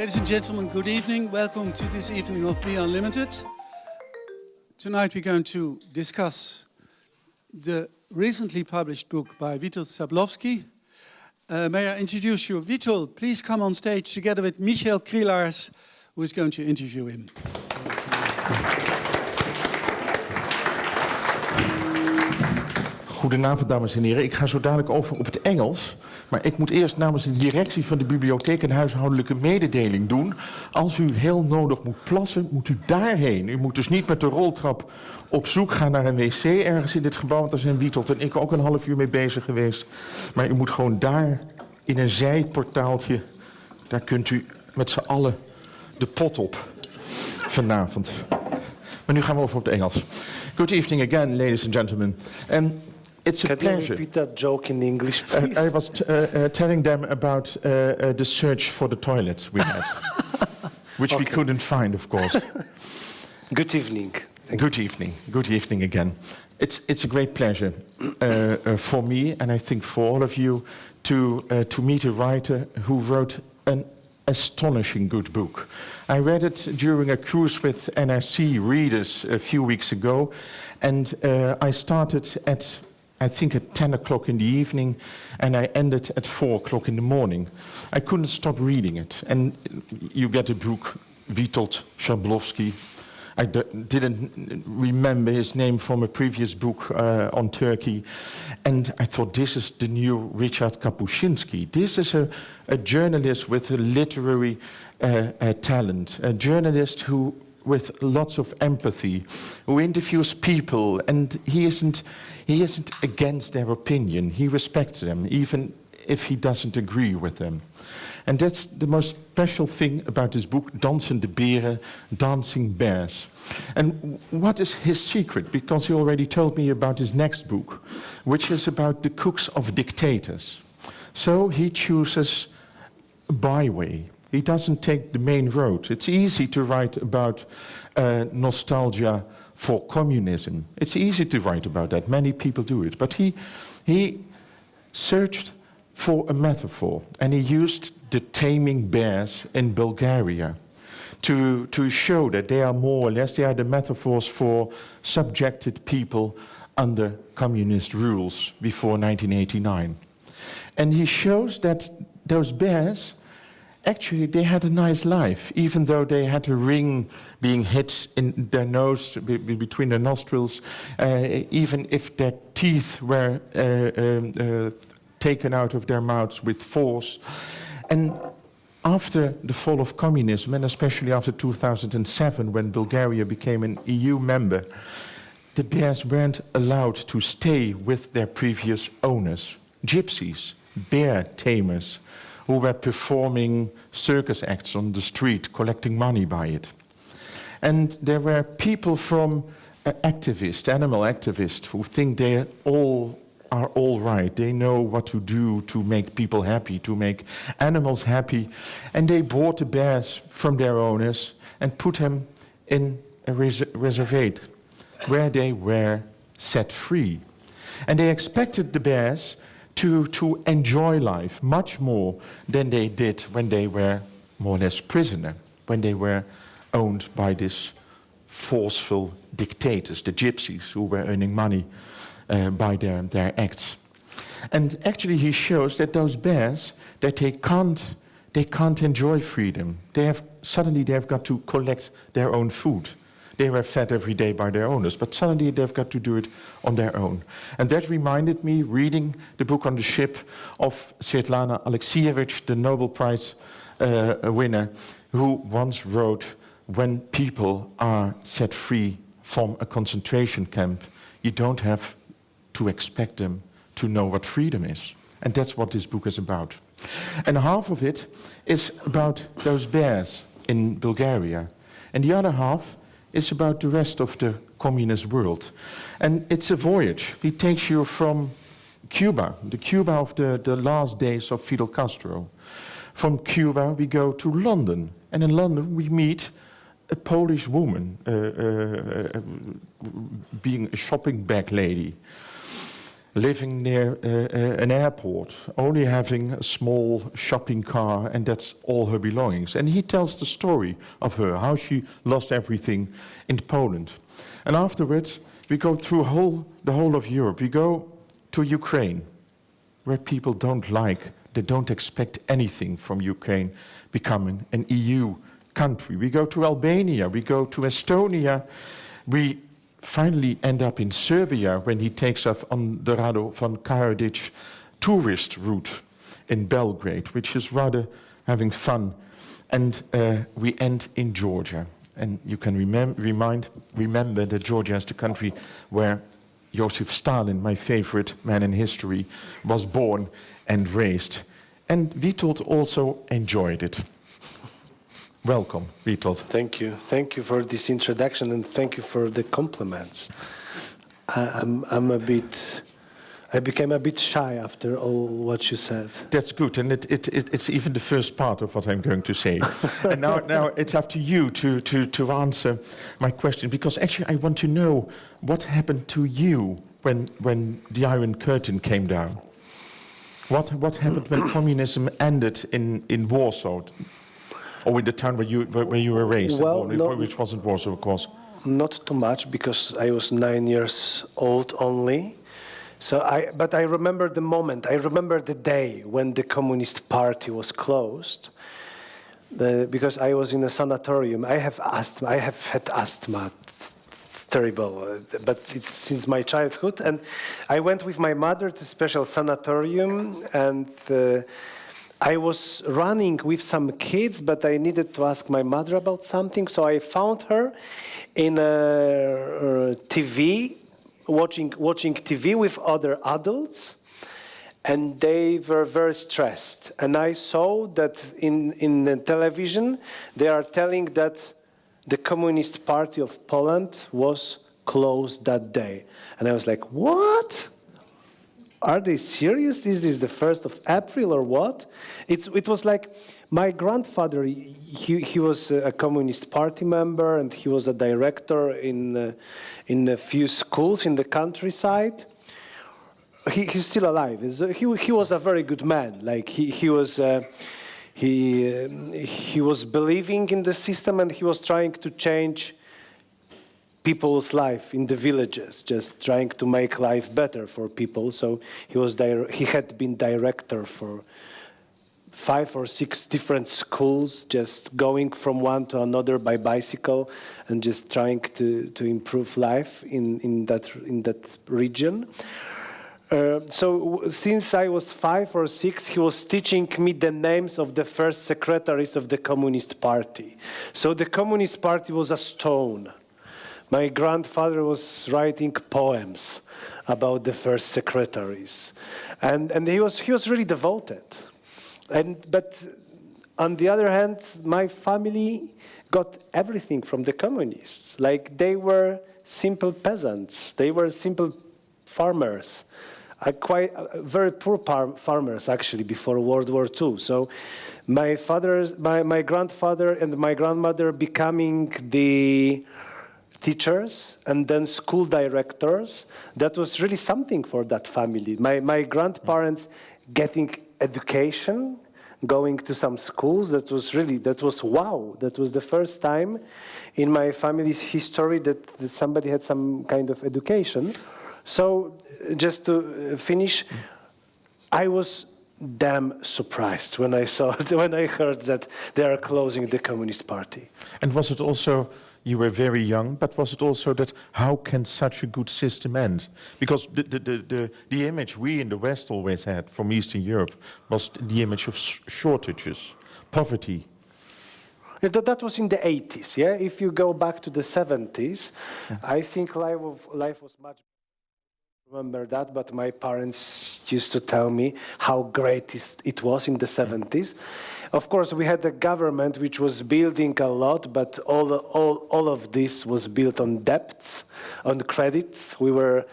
Ladies and gentlemen, good evening. Welcome to this evening of Be Unlimited. Tonight we're going to discuss the recently published book by Witold Szabłowski. May I introduce you? Witold, please come on stage together with Michael Krielaars, who is going to interview him. Goedenavond, dames en heren. Ik ga zo dadelijk over op het Engels. Maar ik moet eerst namens de directie van de bibliotheek een huishoudelijke mededeling doen. Als u heel nodig moet plassen, moet u daarheen. U moet dus niet met de roltrap op zoek gaan naar een wc ergens in dit gebouw. Want daar zijn Witold en ik ook een half uur mee bezig geweest. Maar u moet gewoon daar in een zijportaaltje. Daar kunt u met z'n allen de pot op vanavond. Maar nu gaan we over op het Engels. Good evening again, ladies and gentlemen. It's a pleasure. Can you repeat that joke in English, please? I was telling them about the search for the toilet we had, which we couldn't find, of course. Good evening. Good evening. Good evening again. It's a great pleasure for me, and I think for all of you, to meet a writer who wrote an astonishing good book. I read it during a cruise with NRC readers a few weeks ago, and I started at 10 o'clock in the evening, and I ended at 4 o'clock in the morning. I couldn't stop reading it. And you get a book, Witold Szabłowski. I didn't remember his name from a previous book on Turkey. And I thought, this is the new Richard Kapuscinski. This is a journalist with a literary talent, a journalist who with lots of empathy, who interviews people, and he isn't against their opinion. He respects them, even if he doesn't agree with them. And that's the most special thing about this book, Dansende, beren, dancing bears. And what is his secret? Because he already told me about his next book, which is about the cooks of dictators. So he chooses a byway. He doesn't take the main road. It's easy to write about nostalgia for communism. It's easy to write about that. Many people do it. But he searched for a metaphor, and he used the taming bears in Bulgaria to show that they are more or less, they are the metaphors for subjected people under communist rules before 1989. And he shows that those bears, actually, they had a nice life, even though they had a ring being hit in their nose, between their nostrils, even if their teeth were taken out of their mouths with force. And after the fall of communism, and especially after 2007, when Bulgaria became an EU member, the bears weren't allowed to stay with their previous owners, gypsies, bear tamers, who were performing circus acts on the street, collecting money by it. And there were people from activists, animal activists, who think they all are all right. They know what to do to make people happy, to make animals happy. And they bought the bears from their owners and put them in a reservate where they were set free. And they expected the bears to enjoy life much more than they did when they were more or less prisoner, when they were owned by these forceful dictators, the gypsies, who were earning money by their acts. And actually he shows that those bears, that they can't enjoy freedom. Suddenly they've got to collect their own food. They were fed every day by their owners, but suddenly they've got to do it on their own. And that reminded me, reading the book on the ship, of Svetlana Alexievich, the Nobel Prize winner, who once wrote, when people are set free from a concentration camp, you don't have to expect them to know what freedom is. And that's what this book is about. And half of it is about those bears in Bulgaria. And the other half is about the rest of the communist world. And it's a voyage. It takes you from Cuba, the Cuba of the last days of Fidel Castro. From Cuba we go to London. And in London we meet a Polish woman, being a shopping bag lady. living near an airport, only having a small shopping car, and that's all her belongings. And he tells the story of her, how she lost everything in Poland. And afterwards, we go through the whole of Europe. We go to Ukraine, where people they don't expect anything from Ukraine becoming an EU country. We go to Albania, we go to Estonia, we finally end up in Serbia when he takes us on the Rado van Karadzic tourist route in Belgrade, which is rather having fun. And we end in Georgia. And you can remember that Georgia is the country where Joseph Stalin, my favorite man in history, was born and raised. And Witold also enjoyed it. Welcome, Witold. Thank you. Thank you for this introduction, and thank you for the compliments. I became a bit shy after all what you said. That's good, and it's even the first part of what I'm going to say. And now it's up to you to answer my question, because actually I want to know what happened to you when the Iron Curtain came down. What happened when communism ended in Warsaw? Or in the town where you were raised, which wasn't Warsaw, of course. Not too much, because I was 9 years old only. But I remember the moment. I remember the day when the Communist Party was closed, because I was in a sanatorium. I have had asthma. It's terrible, but it's since my childhood. And I went with my mother to a special sanatorium, and I was running with some kids, but I needed to ask my mother about something, so I found her in a TV, watching TV with other adults, and they were very stressed. And I saw that in the television, they are telling that the Communist Party of Poland was closed that day. And I was like, what? Are they serious? Is this the 1st of April or what? It was like my grandfather, he was a Communist Party member, and he was a director in a few schools in the countryside. He's still alive. He was a very good man. Like he was believing in the system, and he was trying to change people's life in the villages, just trying to make life better for people. So he had been director for 5 or 6 different schools, just going from one to another by bicycle, and just trying to improve life in that region. So since I was 5 or 6, he was teaching me the names of the first secretaries of the Communist Party. So the Communist Party was a stone. My grandfather was writing poems about the first secretaries, and he was really devoted. But on the other hand, my family got everything from the communists. Like, they were simple peasants, they were simple farmers, very poor farmers actually before World War II. So my grandfather and my grandmother becoming the teachers and then school directors, that was really something for that family. My grandparents getting education, going to some schools, that was wow. That was the first time in my family's history that somebody had some kind of education. So just to finish, I was damn surprised when I heard that they are closing the Communist Party. And was it also, you were very young, but was it also that how can such a good system end? Because the image we in the West always had from Eastern Europe was the image of shortages, poverty. That was in the 80s, yeah? If you go back to the 70s, I think life was much. Remember that, but my parents used to tell me how great it was in the 70s. Of course, we had a government which was building a lot, but all of this was built on debts, on credit. We were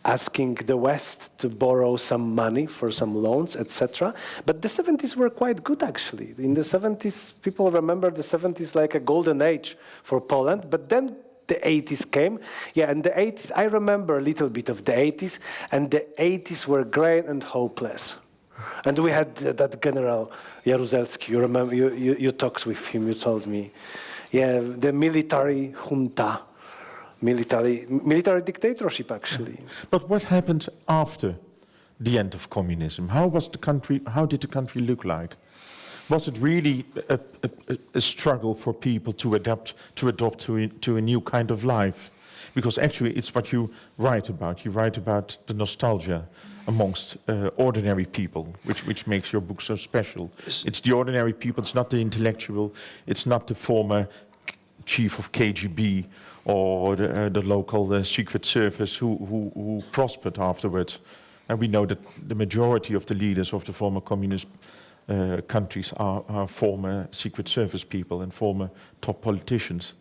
asking the West to borrow some money for some loans, etc. But the 70s were quite good, actually. In the 70s, people remember the 70s like a golden age for Poland, but then the 80s came. Yeah, and the 80s, I remember a little bit of the 80s, and the 80s were grey and hopeless. And we had that General Jaruzelski, you remember, you talked with him, you told me. Yeah, the military junta, military dictatorship, actually. But what happened after the end of communism? How did the country look like? Was it really a struggle for people to adopt to a new kind of life? Because actually it's what you write about. You write about the nostalgia amongst ordinary people, which makes your book so special. It's the ordinary people, it's not the intellectual, it's not the former chief of KGB or the local secret service who prospered afterwards. And we know that the majority of the leaders of the former communist countries are former secret service people and former top politicians.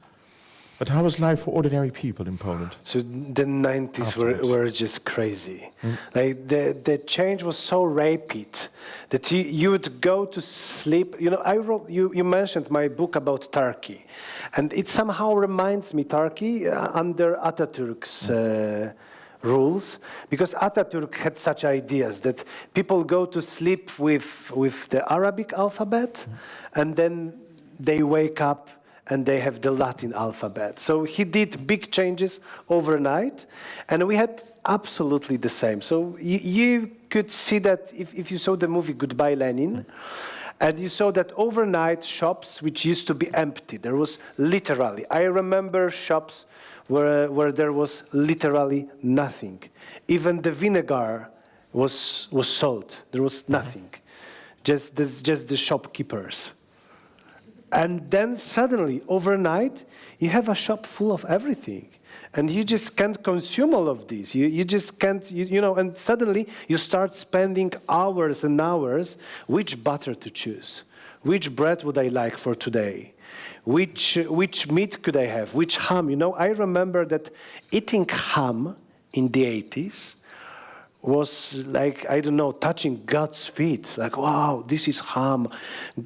But how was life for ordinary people in Poland? So the 90s were just crazy. Like the change was so rapid that you would go to sleep. You know, you mentioned my book about Turkey, and it somehow reminds me Turkey under Atatürk's rules, because Atatürk had such ideas that people go to sleep with the Arabic alphabet, and then they wake up and they have the Latin alphabet. So he did big changes overnight, and we had absolutely the same. So you could see that if you saw the movie Goodbye Lenin, and you saw that overnight shops which used to be empty, there was literally, I remember shops where there was literally nothing. Even the vinegar was sold. There was nothing, just the shopkeepers. And then suddenly, overnight, you have a shop full of everything. And you just can't consume all of this. You just can't, you know, and suddenly you start spending hours and hours which butter to choose. Which bread would I like for today? Which meat could I have? Which ham? You know, I remember that eating ham in the 80s was like, I don't know, touching God's feet. Like, wow, this is ham.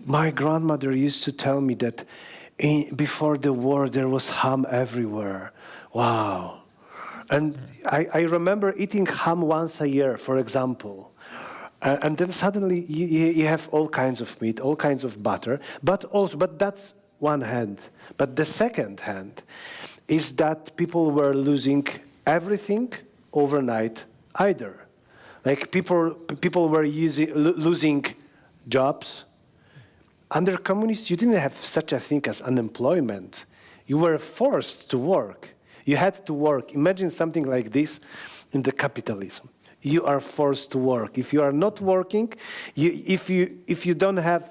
My grandmother used to tell me that before the war there was ham everywhere. Wow. And I remember eating ham once a year, for example. And then suddenly you have all kinds of meat, all kinds of butter, but that's one hand. But the second hand is that people were losing everything overnight either. Like people were losing jobs. Under communists, you didn't have such a thing as unemployment. You were forced to work. You had to work. Imagine something like this in the capitalism. You are forced to work. If you are not working, if you don't have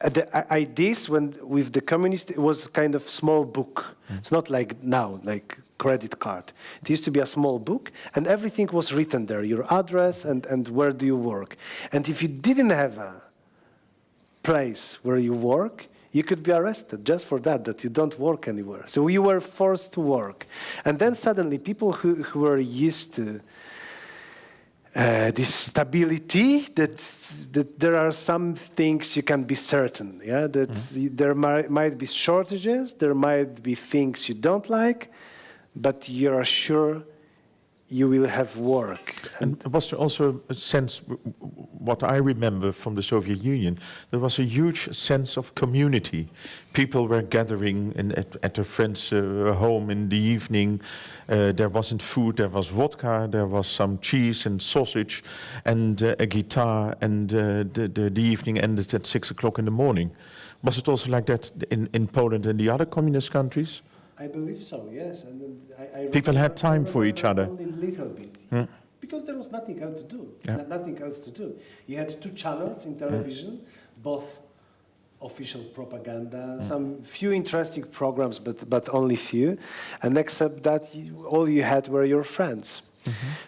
the ideas with the communists, it was kind of small book. It's not like now, like credit card. It used to be a small book, and everything was written there, your address and where do you work. And if you didn't have a place where you work, you could be arrested just for that you don't work anywhere. So you were forced to work. And then suddenly people who were used to this stability, that there are some things you can be certain, yeah, that there might be shortages, there might be things you don't like, but you are sure you will have work. And there was also a sense, what I remember from the Soviet Union, there was a huge sense of community. People were gathering at a friend's home in the evening. There wasn't food, there was vodka, there was some cheese and sausage and a guitar, and the evening ended at 6 o'clock in the morning. Was it also like that in Poland and the other communist countries? I believe so, yes. And people had time for each other. Only a little bit, because there was nothing else to do. Yeah. Nothing else to do. You had 2 channels in television, both official propaganda, some few interesting programs, but only few. And except that, all you had were your friends.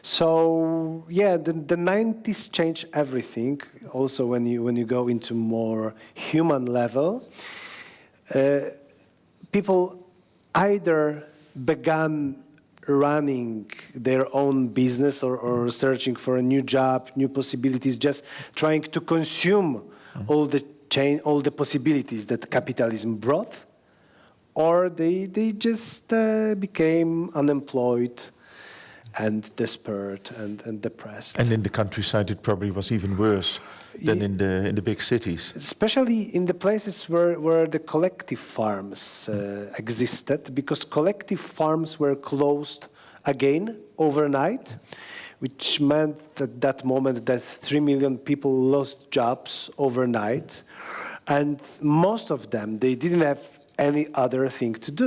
So yeah, the 90s changed everything. Also, when you go into more human level, people either began running their own business or searching for a new job, new possibilities, just trying to consume all the possibilities that capitalism brought, or they just became unemployed and desperate and depressed. And in the countryside, it probably was even worse than in the big cities. Especially in the places where the collective farms existed, because collective farms were closed again overnight, which meant at that moment that 3 million people lost jobs overnight. And most of them, they didn't have any other thing to do.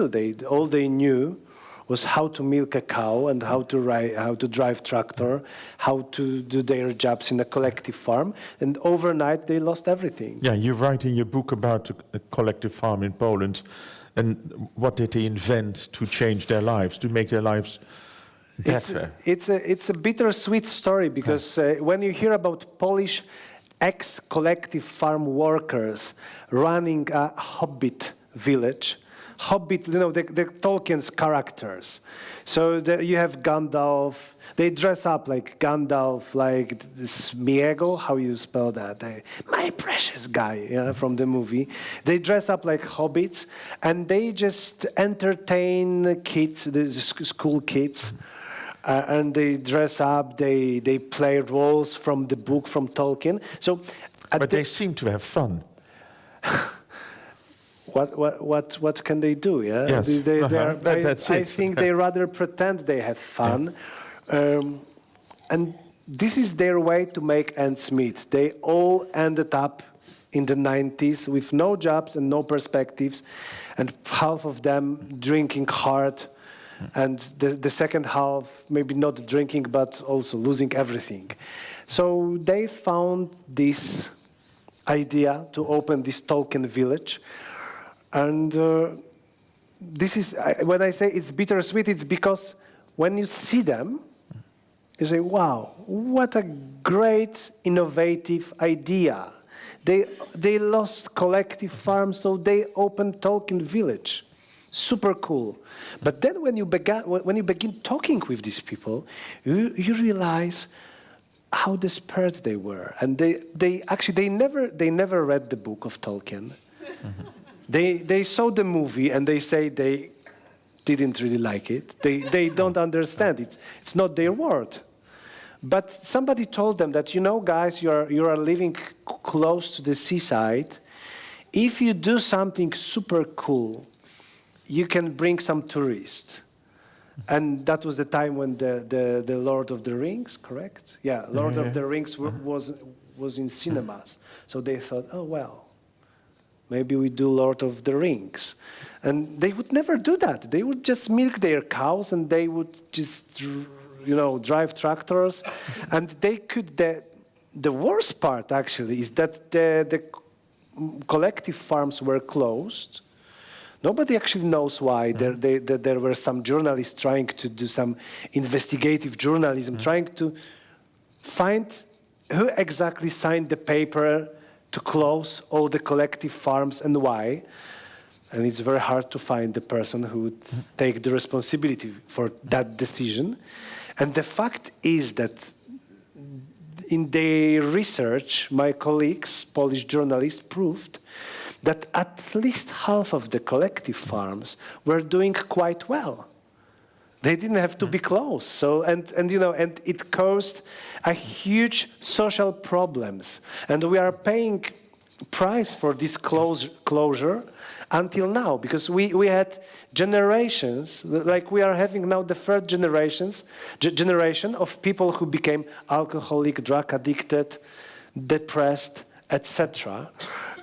All they knew was how to milk a cow and how to drive tractor, how to do their jobs in a collective farm. And overnight, they lost everything. Yeah, you write in your book about a collective farm in Poland. And what did they invent to change their lives, to make their lives better? It's a bittersweet story, because when you hear about Polish ex-collective farm workers running a hobbit village, hobbit, you know, the Tolkien's characters. So you have Gandalf. They dress up like Gandalf, like Smiego, how you spell that? My precious guy, from the movie. They dress up like hobbits, and they just entertain kids, the school kids. And they dress up, they play roles from the book from Tolkien. So, but they seem to have fun. What can they do? Yeah, yes. That's it. I think they rather pretend they have fun, and this is their way to make ends meet. They all ended up in the 90s with no jobs and no perspectives, and half of them drinking hard. And the second half, maybe not drinking, but also losing everything. So they found this idea to open this Tolkien Village. And this is, when I say it's bittersweet, it's because when you see them, you say, wow, what a great, innovative idea. They lost collective farms, so they opened Tolkien Village. Super cool. But then when you begin talking with these people, you realize how desperate they were. And they never read the book of Tolkien. Mm-hmm. They saw the movie and they say they didn't really like it. They don't understand. It's not their world. But somebody told them that, you know, guys, you are living close to the seaside. If you do something super cool, you can bring some tourists. And that was the time when the Lord of the Rings, correct? Yeah, Lord of the Rings was in cinemas. So they thought, oh, well, maybe we do Lord of the Rings. And they would never do that. They would just milk their cows and they would just, you know, drive tractors. And they could, the worst part actually is that the collective farms were closed. Nobody actually knows why. There were some journalists trying to do some investigative journalism, trying to find who exactly signed the paper to close all the collective farms and why. And it's very hard to find the person who would take the responsibility for that decision. And the fact is that in their research, my colleagues, Polish journalists, proved that at least half of the collective farms were doing quite well. They didn't have to be closed. So, and it caused a huge social problems. And we are paying price for this closure until now, because we had generations, like we are having now the third generation of people who became alcoholic, drug addicted, depressed, etc.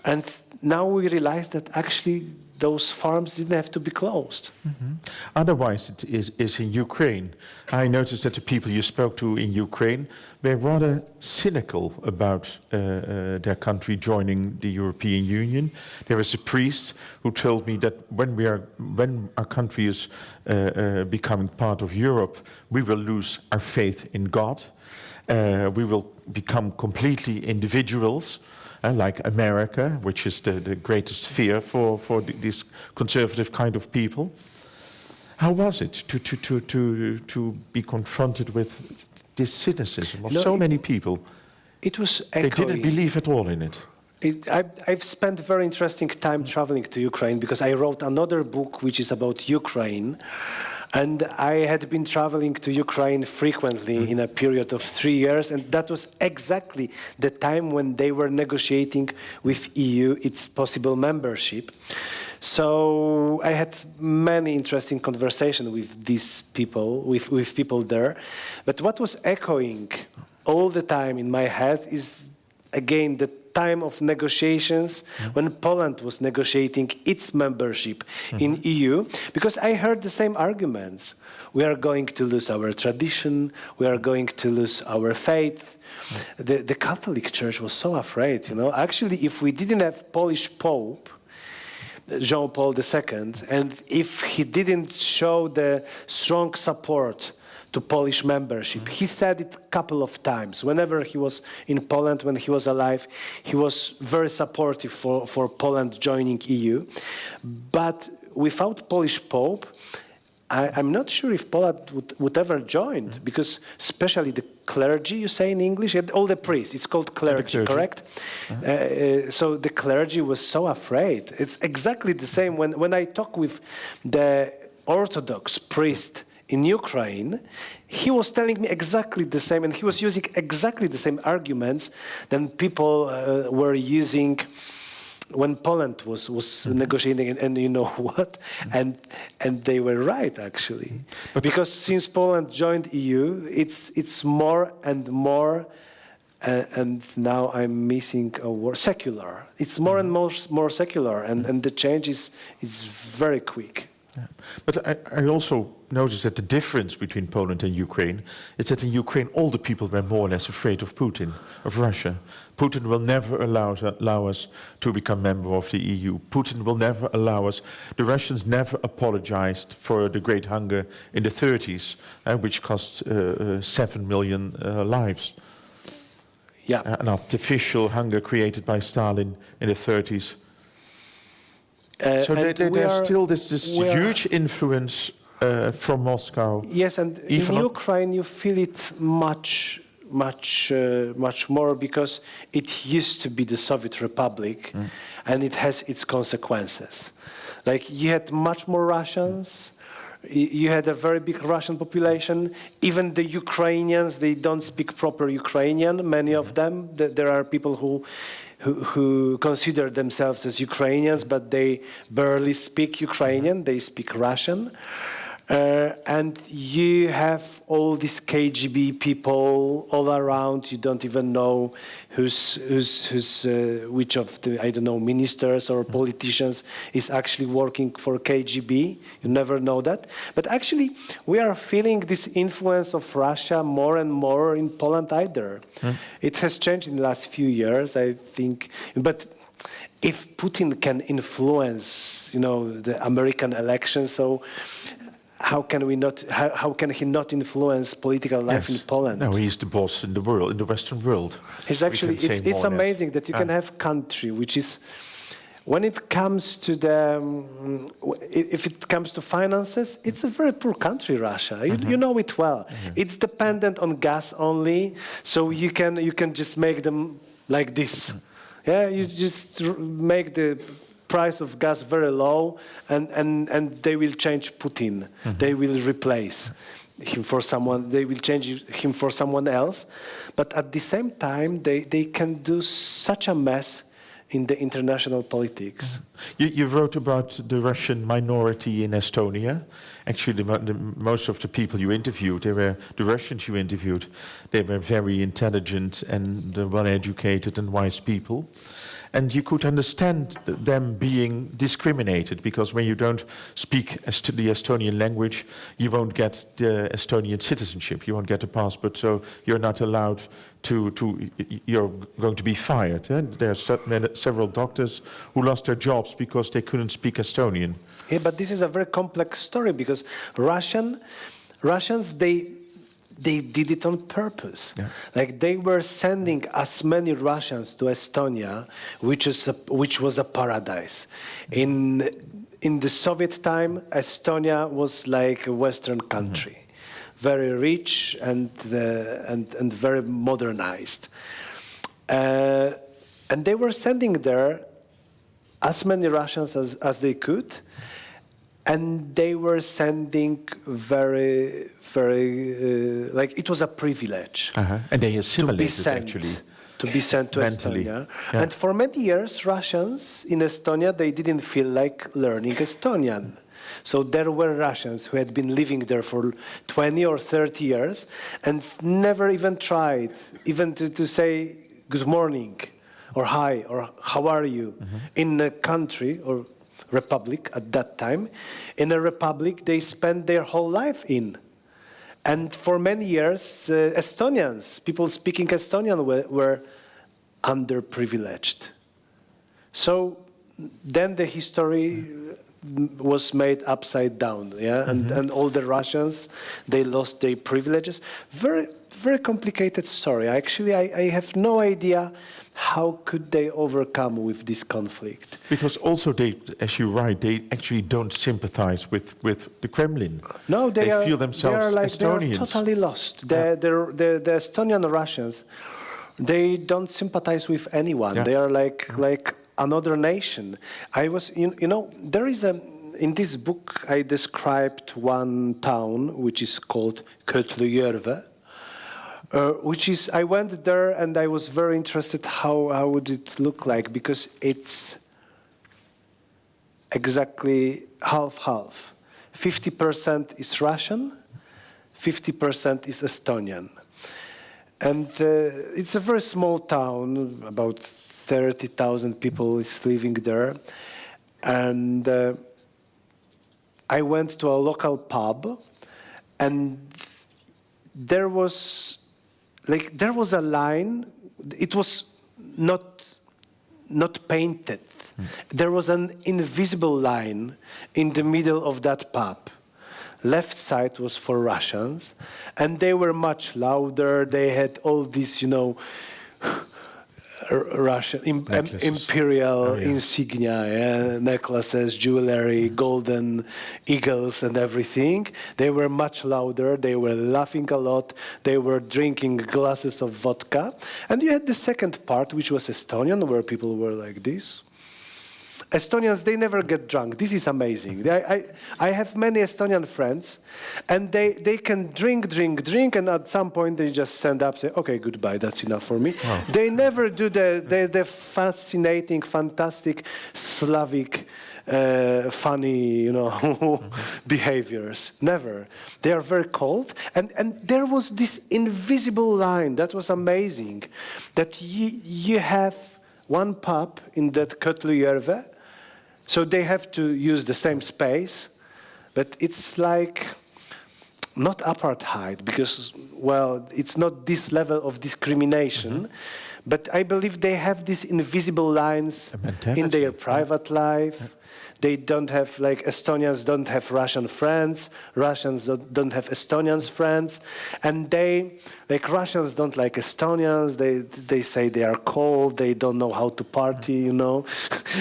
And now we realize that actually those farms didn't have to be closed. Mm-hmm. Otherwise, it is in Ukraine. I noticed that the people you spoke to in Ukraine were rather cynical about their country joining the European Union. There was a priest who told me that when our country is becoming part of Europe, we will lose our faith in God. We will become completely individuals. Like America, which is the greatest fear for these conservative kind of people. How was it to be confronted with this cynicism of so many people? It was echoing. They didn't believe at all in it. I've spent very interesting time traveling to Ukraine because I wrote another book which is about Ukraine. And I had been traveling to Ukraine frequently in a period of 3 years, and that was exactly the time when they were negotiating with EU its possible membership. So I had many interesting conversations with these people, with people there. But what was echoing all the time in my head is, again, the time of negotiations when Poland was negotiating its membership in EU, because I heard the same arguments. We are going to lose our tradition, we are going to lose our faith. The Catholic Church was so afraid, you know. Actually, if we didn't have Polish Pope, John Paul II, and if he didn't show the strong support to Polish membership. He said it a couple of times. Whenever he was in Poland, when he was alive, he was very supportive for Poland joining EU. But without Polish Pope, I'm not sure if Poland would ever join, because especially the clergy, you say in English, and all the priests, it's called clergy, correct? So the clergy was so afraid. It's exactly the same when I talk with the Orthodox priest in Ukraine, he was telling me exactly the same, and he was using exactly the same arguments than people were using when Poland was negotiating, and you know what? And they were right, actually. But because since Poland joined EU, it's more and more, and now I'm missing a word, secular. It's more and more secular, and the change is very quick. Yeah. But I also noticed that the difference between Poland and Ukraine is that in Ukraine all the people were more or less afraid of Putin, of Russia. Putin will never allow us to become member of the EU. Putin will never allow us. The Russians never apologized for the Great Hunger in the 30s, which cost 7 million lives. Yeah. An artificial hunger created by Stalin in the 30s. So there's still this huge influence from Moscow. Yes, and in Ukraine you feel it much more because it used to be the Soviet Republic, and it has its consequences. Like you had much more Russians. You had a very big Russian population. Even the Ukrainians, they don't speak proper Ukrainian. Many of them. There are people who consider themselves as Ukrainians, but they barely speak Ukrainian, they speak Russian. And you have all these KGB people all around. You don't even know which of the, I don't know, ministers or politicians is actually working for KGB. You never know that. But actually, we are feeling this influence of Russia more and more in Poland either. It has changed in the last few years, I think. But if Putin can influence, the American elections, so how can he not influence political life in Poland? No, he's the boss in the world, in the Western world. It's amazing that you can have country which is, when it comes to if it comes to finances, it's a very poor country, Russia. You know it well. It's dependent on gas only, so you can just make them like this. Yeah, you just make the price of gas very low, and they will change Putin. They will replace him for someone. They will change him for someone else. But at the same time, they can do such a mess in the international politics. You wrote about the Russian minority in Estonia. Actually, most of the people you interviewed, the Russians you interviewed, they were very intelligent and well-educated and wise people. And you could understand them being discriminated, because when you don't speak the Estonian language, you won't get the Estonian citizenship, you won't get a passport, so you're not allowed you're going to be fired. There are several doctors who lost their jobs because they couldn't speak Estonian. Yeah, but this is a very complex story, because Russians, they did it on purpose. Yeah. Like they were sending as many Russians to Estonia, which was a paradise. In the Soviet time, Estonia was like a Western country, very rich and very modernized. And they were sending there as many Russians as they could. And they were sending very, very, like it was a privilege. And they assimilated, actually. To be sent to mentally. Estonia. Yeah. And for many years, Russians in Estonia, they didn't feel like learning Estonian. So there were Russians who had been living there for 20 or 30 years and never even tried even to say good morning or hi or how are you in a country or republic at that time. In a republic they spent their whole life in. And for many years, Estonians, people speaking Estonian were underprivileged. So then the history was made upside down, yeah? And all the Russians, they lost their privileges. Very, very complicated story. Actually, I have no idea how could they overcome with this conflict. Because also they, as you write, they actually don't sympathize with the Kremlin. No, they feel themselves Estonians. They are totally lost. The Estonian Russians, they don't sympathize with anyone. Yeah. They are like another nation. I was, you know, there is in this book I described one town which is called Kötlüjärve. Which is, I went there and I was very interested how would it look like, because it's exactly half-half. 50% is Russian, 50% is Estonian. And it's a very small town, about 30,000 people is living there. And I went to a local pub and there was a line. It was not painted. There was an invisible line in the middle of that pub. Left side was for Russians, and they were much louder. They had all these, you know, Russian imperial insignia, necklaces, jewelry, golden eagles and everything. They were much louder. They were laughing a lot. They were drinking glasses of vodka. And you had the second part, which was Estonian, where people were like this. Estonians, they never get drunk. This is amazing. I have many Estonian friends, and they can drink, and at some point they just stand up, say, okay, goodbye, that's enough for me. Wow. They never do the fascinating, fantastic, Slavic, funny, you know, behaviors. Never. They are very cold. And there was this invisible line that was amazing, that you have one pub in that Kötlüjärve, so they have to use the same space, but it's like not apartheid, because, well, it's not this level of discrimination, but I believe they have these invisible lines in their private life. They don't have, like, Estonians don't have Russian friends, Russians don't have Estonians friends, and Russians don't like Estonians, they say they are cold, they don't know how to party, you know.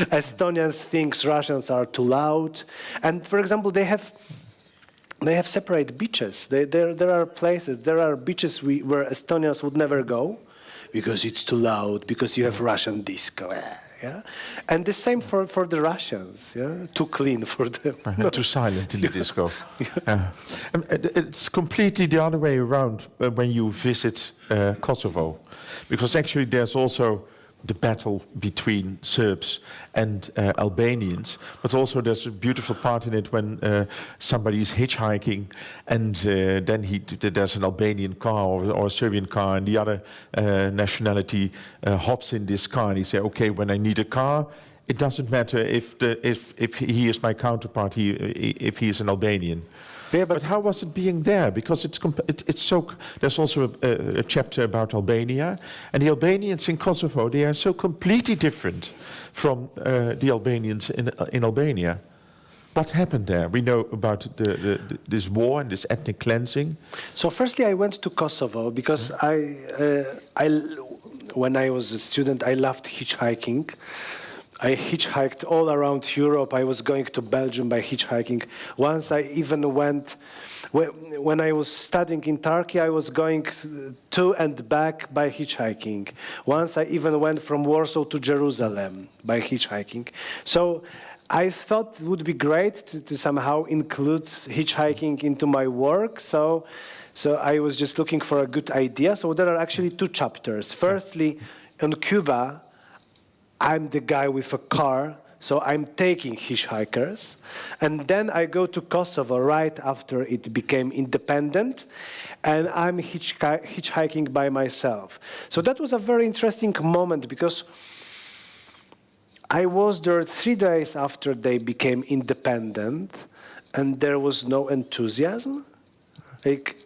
Estonians think Russians are too loud, and, for example, they have separate beaches. There are places, there are beaches where Estonians would never go, because it's too loud, because you have Russian disco. Yeah? And the same for the Russians, yeah? Too clean for them. Too silent in the disco. It's completely the other way around when you visit Kosovo, because actually there's also the battle between Serbs and Albanians, but also there's a beautiful part in it when somebody is hitchhiking and then there's an Albanian car or a Serbian car, and the other nationality hops in this car and he says, okay, when I need a car, it doesn't matter if he is my counterpart, if he is an Albanian. Yeah, but how was it being there? Because it's so. There's also a chapter about Albania, and the Albanians in Kosovo, they are so completely different from the Albanians in Albania. What happened there? We know about this war and this ethnic cleansing. So, firstly, I went to Kosovo because when I was a student, I loved hitchhiking. I hitchhiked all around Europe. I was going to Belgium by hitchhiking. Once I even went, when I was studying in Turkey, I was going to and back by hitchhiking. Once I even went from Warsaw to Jerusalem by hitchhiking. So I thought it would be great to somehow include hitchhiking into my work. So I was just looking for a good idea. So there are actually two chapters. Firstly, on Cuba, I'm the guy with a car, so I'm taking hitchhikers. And then I go to Kosovo right after it became independent, and I'm hitchhiking by myself. So that was a very interesting moment because I was there 3 days after they became independent, and there was no enthusiasm. Like,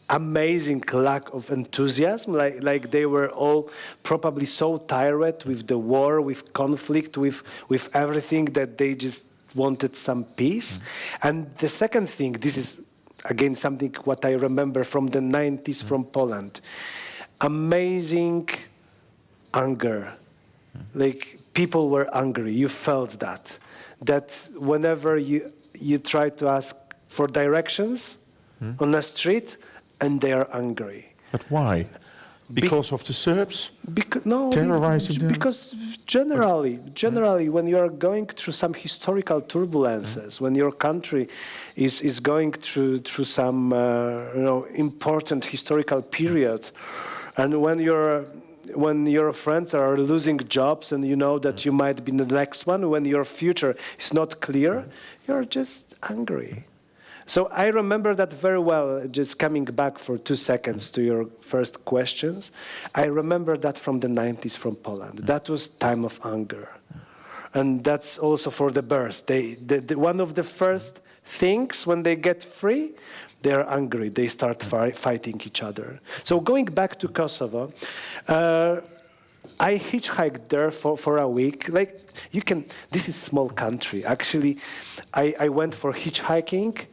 amazing lack of enthusiasm, like they were all probably so tired with the war, with conflict, with everything, that they just wanted some peace. And the second thing, this is again something what I remember from the 90s from Poland, amazing anger. Like, people were angry, you felt that whenever you try to ask for directions on the street, and they are angry. But why? Because of the Serbs? No, terrorizing them? because generally, when you are going through some historical turbulences, when your country is going through some important historical period, and when your friends are losing jobs and you know that you might be the next one, when your future is not clear, you're just angry. So I remember that very well, just coming back for 2 seconds to your first questions. I remember that from the 90s from Poland. That was time of anger. And that's also for the birds. One of the first things when they get free, they're angry. They start fighting each other. So going back to Kosovo, I hitchhiked there for a week. Like, this is a small country. Actually, I went for hitchhiking,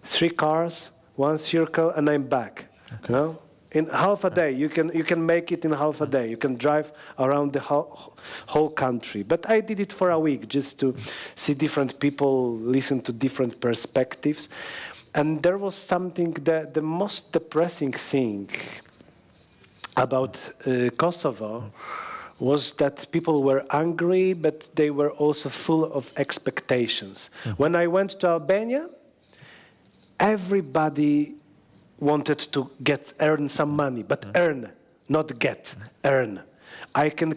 3 cars, 1 circle, and I'm back. Okay. You know? In half a day, you can make it in half a day. You can drive around the whole country. But I did it for a week just to see different people, listen to different perspectives. And there was something, the most depressing thing about Kosovo was that people were angry, but they were also full of expectations. When I went to Albania, everybody wanted to earn some money, but earn, not get, earn. I can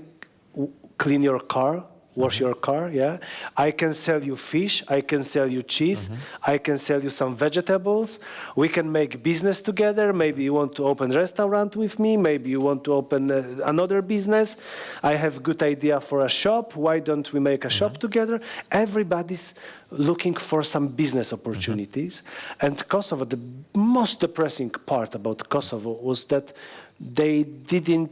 clean your car, wash your car, yeah. I can sell you fish, I can sell you cheese, I can sell you some vegetables. We can make business together. Maybe you want to open a restaurant with me, maybe you want to open another business. I have good idea for a shop. Why don't we make a shop together? Everybody's looking for some business opportunities. And Kosovo, the most depressing part about Kosovo was that they didn't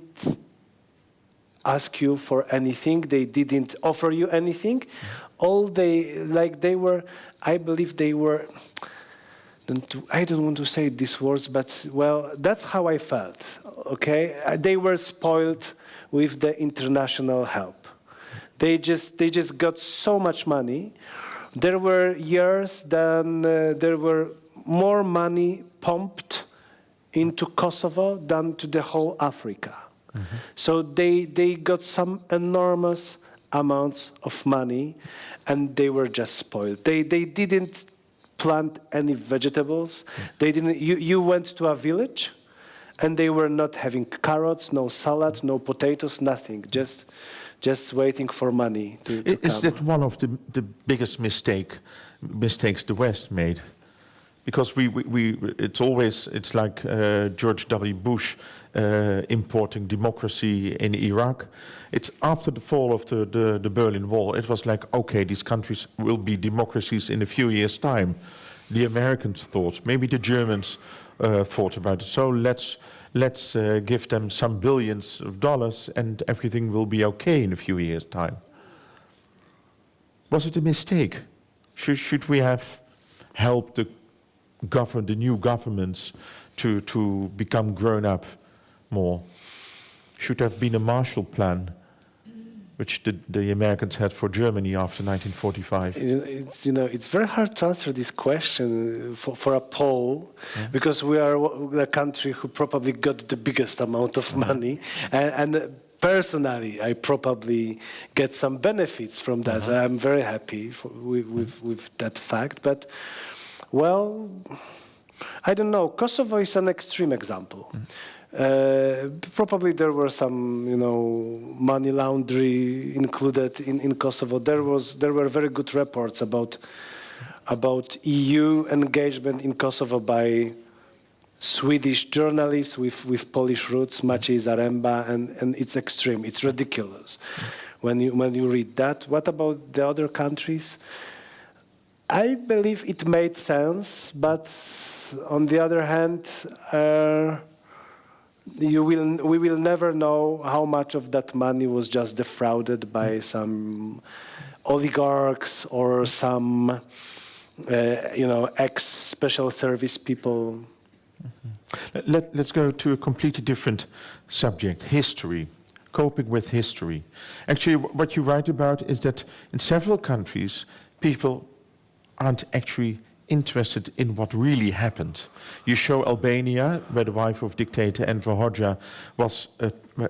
ask you for anything. They didn't offer you anything. I believe they were, I don't want to say these words, but well, that's how I felt, okay? They were spoiled with the international help. They just got so much money. There were years then there were more money pumped into Kosovo than to the whole Africa. So they got some enormous amounts of money, and they were just spoiled. They didn't plant any vegetables. They didn't. You went to a village, and they were not having carrots, no salad, no potatoes, nothing. Just waiting for money to Is come. that one of the biggest mistakes the West made? Because it's like George W. Bush importing democracy in Iraq. It's after the fall of the Berlin Wall. It was like, okay, these countries will be democracies in a few years' time. The Americans thought, maybe the Germans thought about it. So let's give them some billions of dollars, and everything will be okay in a few years' time. Was it a mistake? Should we have helped the new governments to become grown up more? Should have been a Marshall Plan which the Americans had for Germany after 1945? It's very hard to answer this question for a Pole, because we are the country who probably got the biggest amount of money, and personally, I probably get some benefits from that. I'm very happy with that fact. But, well, I don't know. Kosovo is an extreme example. Probably there were some, money laundering included in Kosovo. There were very good reports about EU engagement in Kosovo by Swedish journalists with Polish roots, Maciej Zaremba, and it's extreme. It's ridiculous when you read that. What about the other countries? I believe it made sense, but on the other hand, we will never know how much of that money was just defrauded by some oligarchs or some, ex-special service people. Let's go to a completely different subject, history, coping with history. Actually, what you write about is that in several countries, people aren't actually interested in what really happened. You show Albania, where the wife of dictator Enver Hoxha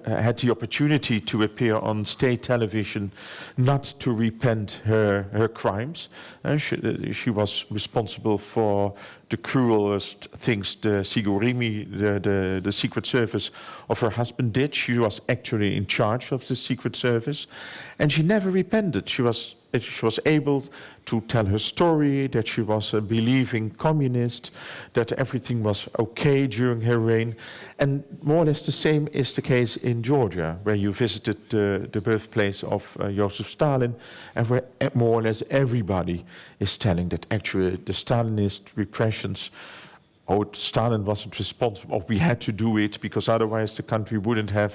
had the opportunity to appear on state television, not to repent her crimes. She was responsible for the cruelest things the Sigurimi, the secret service of her husband, did. She was actually in charge of the secret service, and she never repented. She was able to tell her story, that she was a believing communist, that everything was okay during her reign. And more or less the same is the case in Georgia, where you visited the birthplace of Joseph Stalin, and where more or less everybody is telling that actually the Stalinist repressions, Stalin wasn't responsible, we had to do it because otherwise the country wouldn't have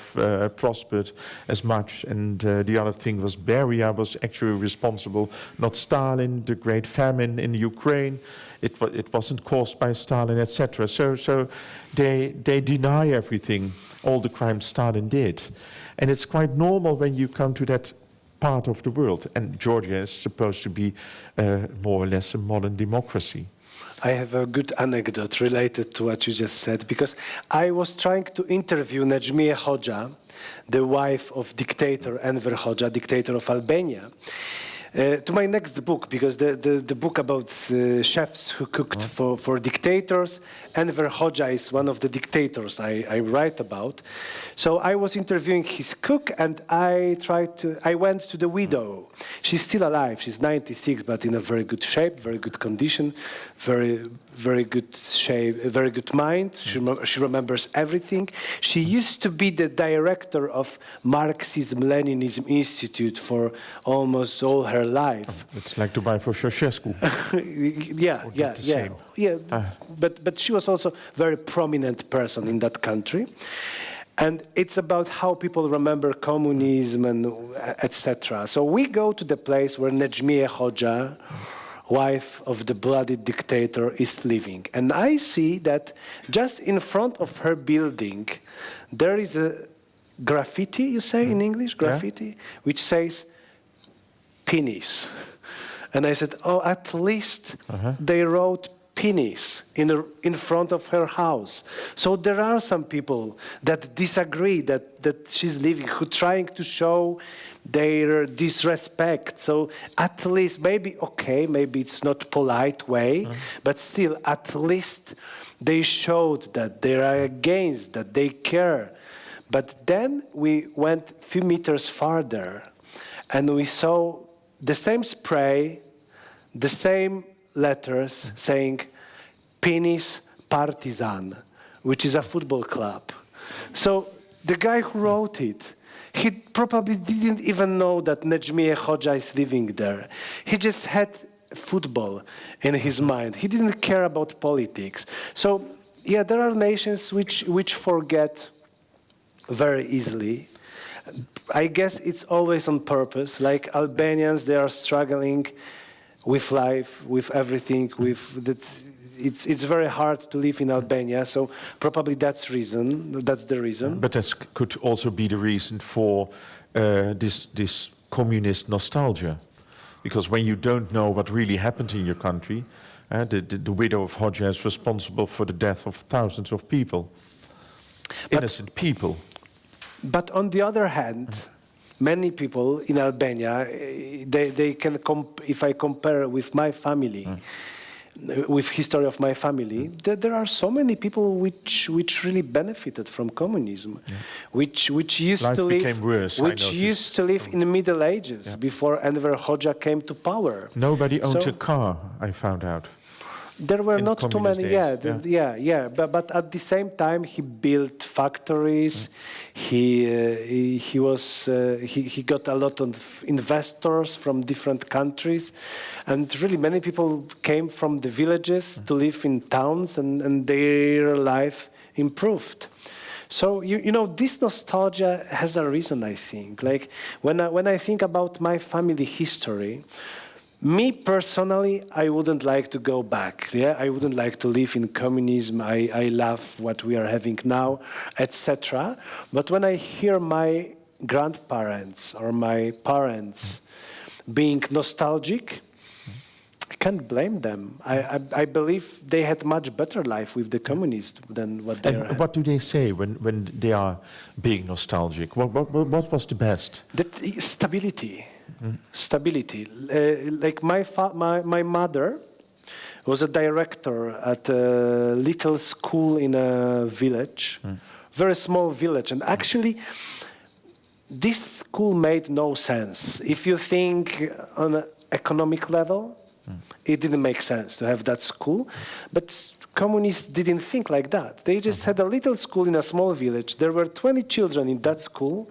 prospered as much. And the other thing was Beria was actually responsible, not Stalin. The great famine in Ukraine, it wasn't caused by Stalin, etc. So they deny everything, all the crimes Stalin did. And it's quite normal when you come to that part of the world. And Georgia is supposed to be more or less a modern democracy. I have a good anecdote related to what you just said, because I was trying to interview Necmiye Hoxha, the wife of dictator Enver Hoxha, dictator of Albania, to my next book, because the book about chefs who cooked for dictators, Enver Hoxha is one of the dictators I write about. So I was interviewing his cook, and I went to the widow. She's still alive. She's 96, but in a very good shape, very good condition, very good shape, very good mind. She remembers everything. She used to be the director of Marxism-Leninism Institute for almost all her life. It's like to buy for Ceausescu. But she was also a very prominent person in that country. And it's about how people remember communism and etc. So we go to the place where Necmiye Hoxha, wife of the bloody dictator, is living. And I see that just in front of her building, there is a graffiti, you say in English, graffiti, which says, penis. And I said, at least they wrote penis in front of her house. So there are some people that disagree that she's living, who trying to show their disrespect. So at least, maybe it's not polite way, but still, at least they showed that they are against, that they care. But then we went a few meters farther, and we saw the same spray, the same letters saying Penis Partizan, which is a football club. So the guy who wrote it, he probably didn't even know that Necmiye Hoxha is living there. He just had football in his mind. He didn't care about politics. So yeah, there are nations which forget very easily. I guess it's always on purpose. Like Albanians, they are struggling with life, with everything, with that. it's very hard to live in Albania. So probably that's the reason. But that could also be the reason for this communist nostalgia. Because when you don't know what really happened in your country, the widow of Hodja is responsible for the death of thousands of people, innocent people. But on the other hand, many people in Albania, they can if I compare with my family, with history of my family, there are so many people which really benefited from communism, which used Life to live became worse, used to live in the Middle Ages before Enver Hoxha came to power. Nobody owned a car, I found out. There were not too many, days, but at the same time he built factories. He got a lot of investors from different countries, and really many people came from the villages to live in towns, and their life improved. So you know, this nostalgia has a reason, I think. Like when I think about my family history. Me personally, I wouldn't like to go back. I wouldn't like to live in communism. I love what we are having now, etc. But when I hear my grandparents or my parents being nostalgic, I can't blame them. I believe they had much better life with the communists than what they are. And what do they say when they are being nostalgic? What was the best? Stability. Stability. Like my mother was a director at a little school in a village, very small village, and actually this school made no sense. If you think on an economic level, it didn't make sense to have that school, but communists didn't think like that. They just had a little school in a small village. There were 20 children in that school,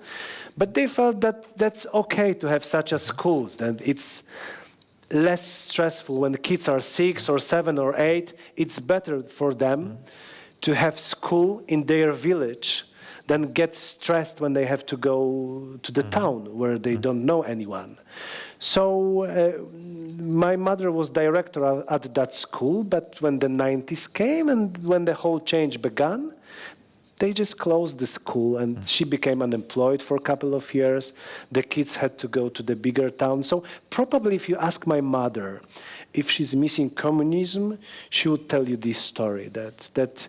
but they felt that that's okay to have such a schools, that it's less stressful when the kids are 6 or 7 or 8. It's better for them to have school in their village than get stressed when they have to go to the town where they don't know anyone. So my mother was director at that school, but when the 90s came and when the whole change began, they just closed the school and she became unemployed for a couple of years. The kids had to go to the bigger town. So probably if you ask my mother if she's missing communism, she would tell you this story, that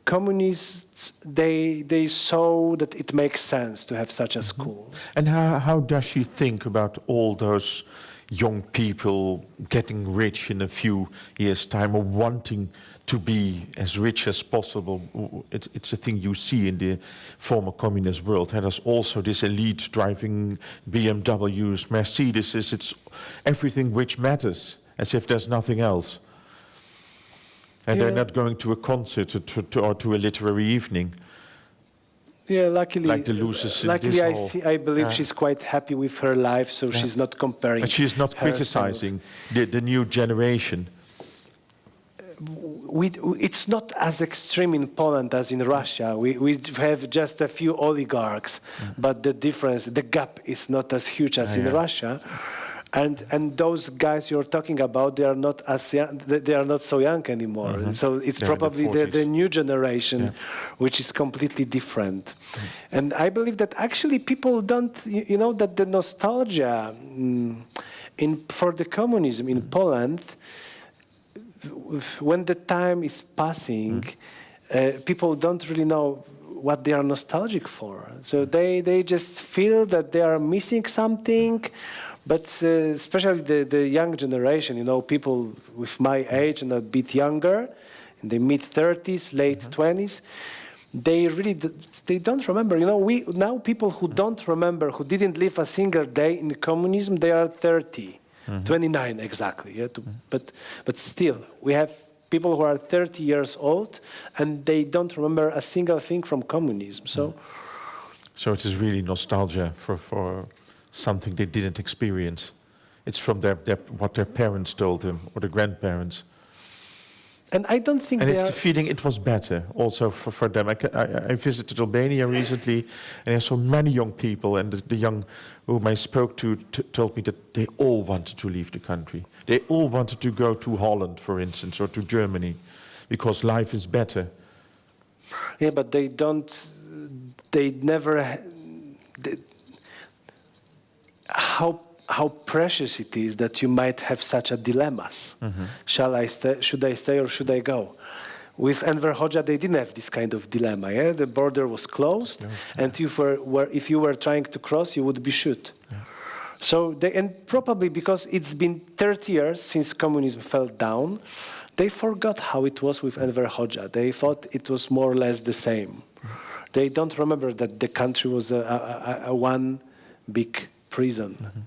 communists, they saw that it makes sense to have such a school. And how does she think about all those young people getting rich in a few years' time or wanting to be as rich as possible? It's a thing you see in the former communist world. And there's also this elite driving BMWs, Mercedeses, it's everything which matters, as if there's nothing else. And they're not going to a concert or to a literary evening. Yeah, luckily, like the losers in luckily this I believe she's quite happy with her life, so she's not comparing. And she's not criticizing the new generation. It's not as extreme in Poland as in Russia. We have just a few oligarchs, but the difference, the gap is not as huge as in Russia. And those guys you're talking about, they are not as young, they are not so young anymore. So it's probably the new generation, which is completely different. And I believe that actually people don't, you know, that the nostalgia for the communism in Poland, when the time is passing, people don't really know what they are nostalgic for. So they just feel that they are missing something. But especially the young generation, you know, people with my age and a bit younger, in the mid-30s, late 20s, they really they don't remember. You know, now people who don't remember, who didn't live a single day in communism, they are 30, 29 exactly. Yeah, but still, we have people who are 30 years old and they don't remember a single thing from communism. So it is really nostalgia for something they didn't experience. It's from what their parents told them or the grandparents. And I don't think And they it's are... the feeling it was better also for them. I visited Albania recently, and I saw many young people, and the young whom I spoke to told me that they all wanted to leave the country. They all wanted to go to Holland, for instance, or to Germany, because life is better. Yeah, but they don't... They never... How precious it is that you might have such a dilemmas. Shall I stay? Should I stay or should I go? With Enver Hoxha, they didn't have this kind of dilemma. Yeah? The border was closed, and if you were trying to cross, you would be shot. Yeah. So and probably because it's been 30 years since communism fell down, they forgot how it was with Enver Hoxha. They thought it was more or less the same. They don't remember that the country was a one big prison.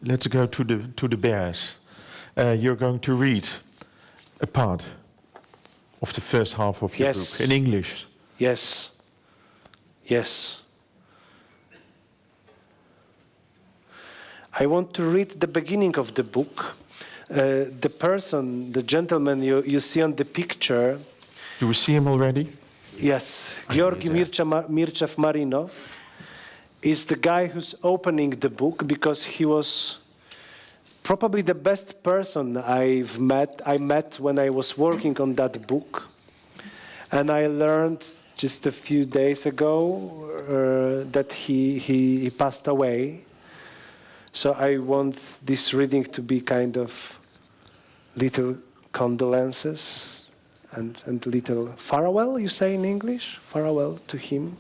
Let's go to the bears. You're going to read a part of the first half of your book in English. Yes. Yes. I want to read the beginning of the book. The person, the gentleman you see on the picture. Do we see him already? Yes, Georgi Mircev Marinov is the guy who's opening the book because he was probably the best person I met when I was working on that book. And I learned just a few days ago that he passed away. So I want this reading to be kind of little condolences and little farewell, you say in English? Farewell to him.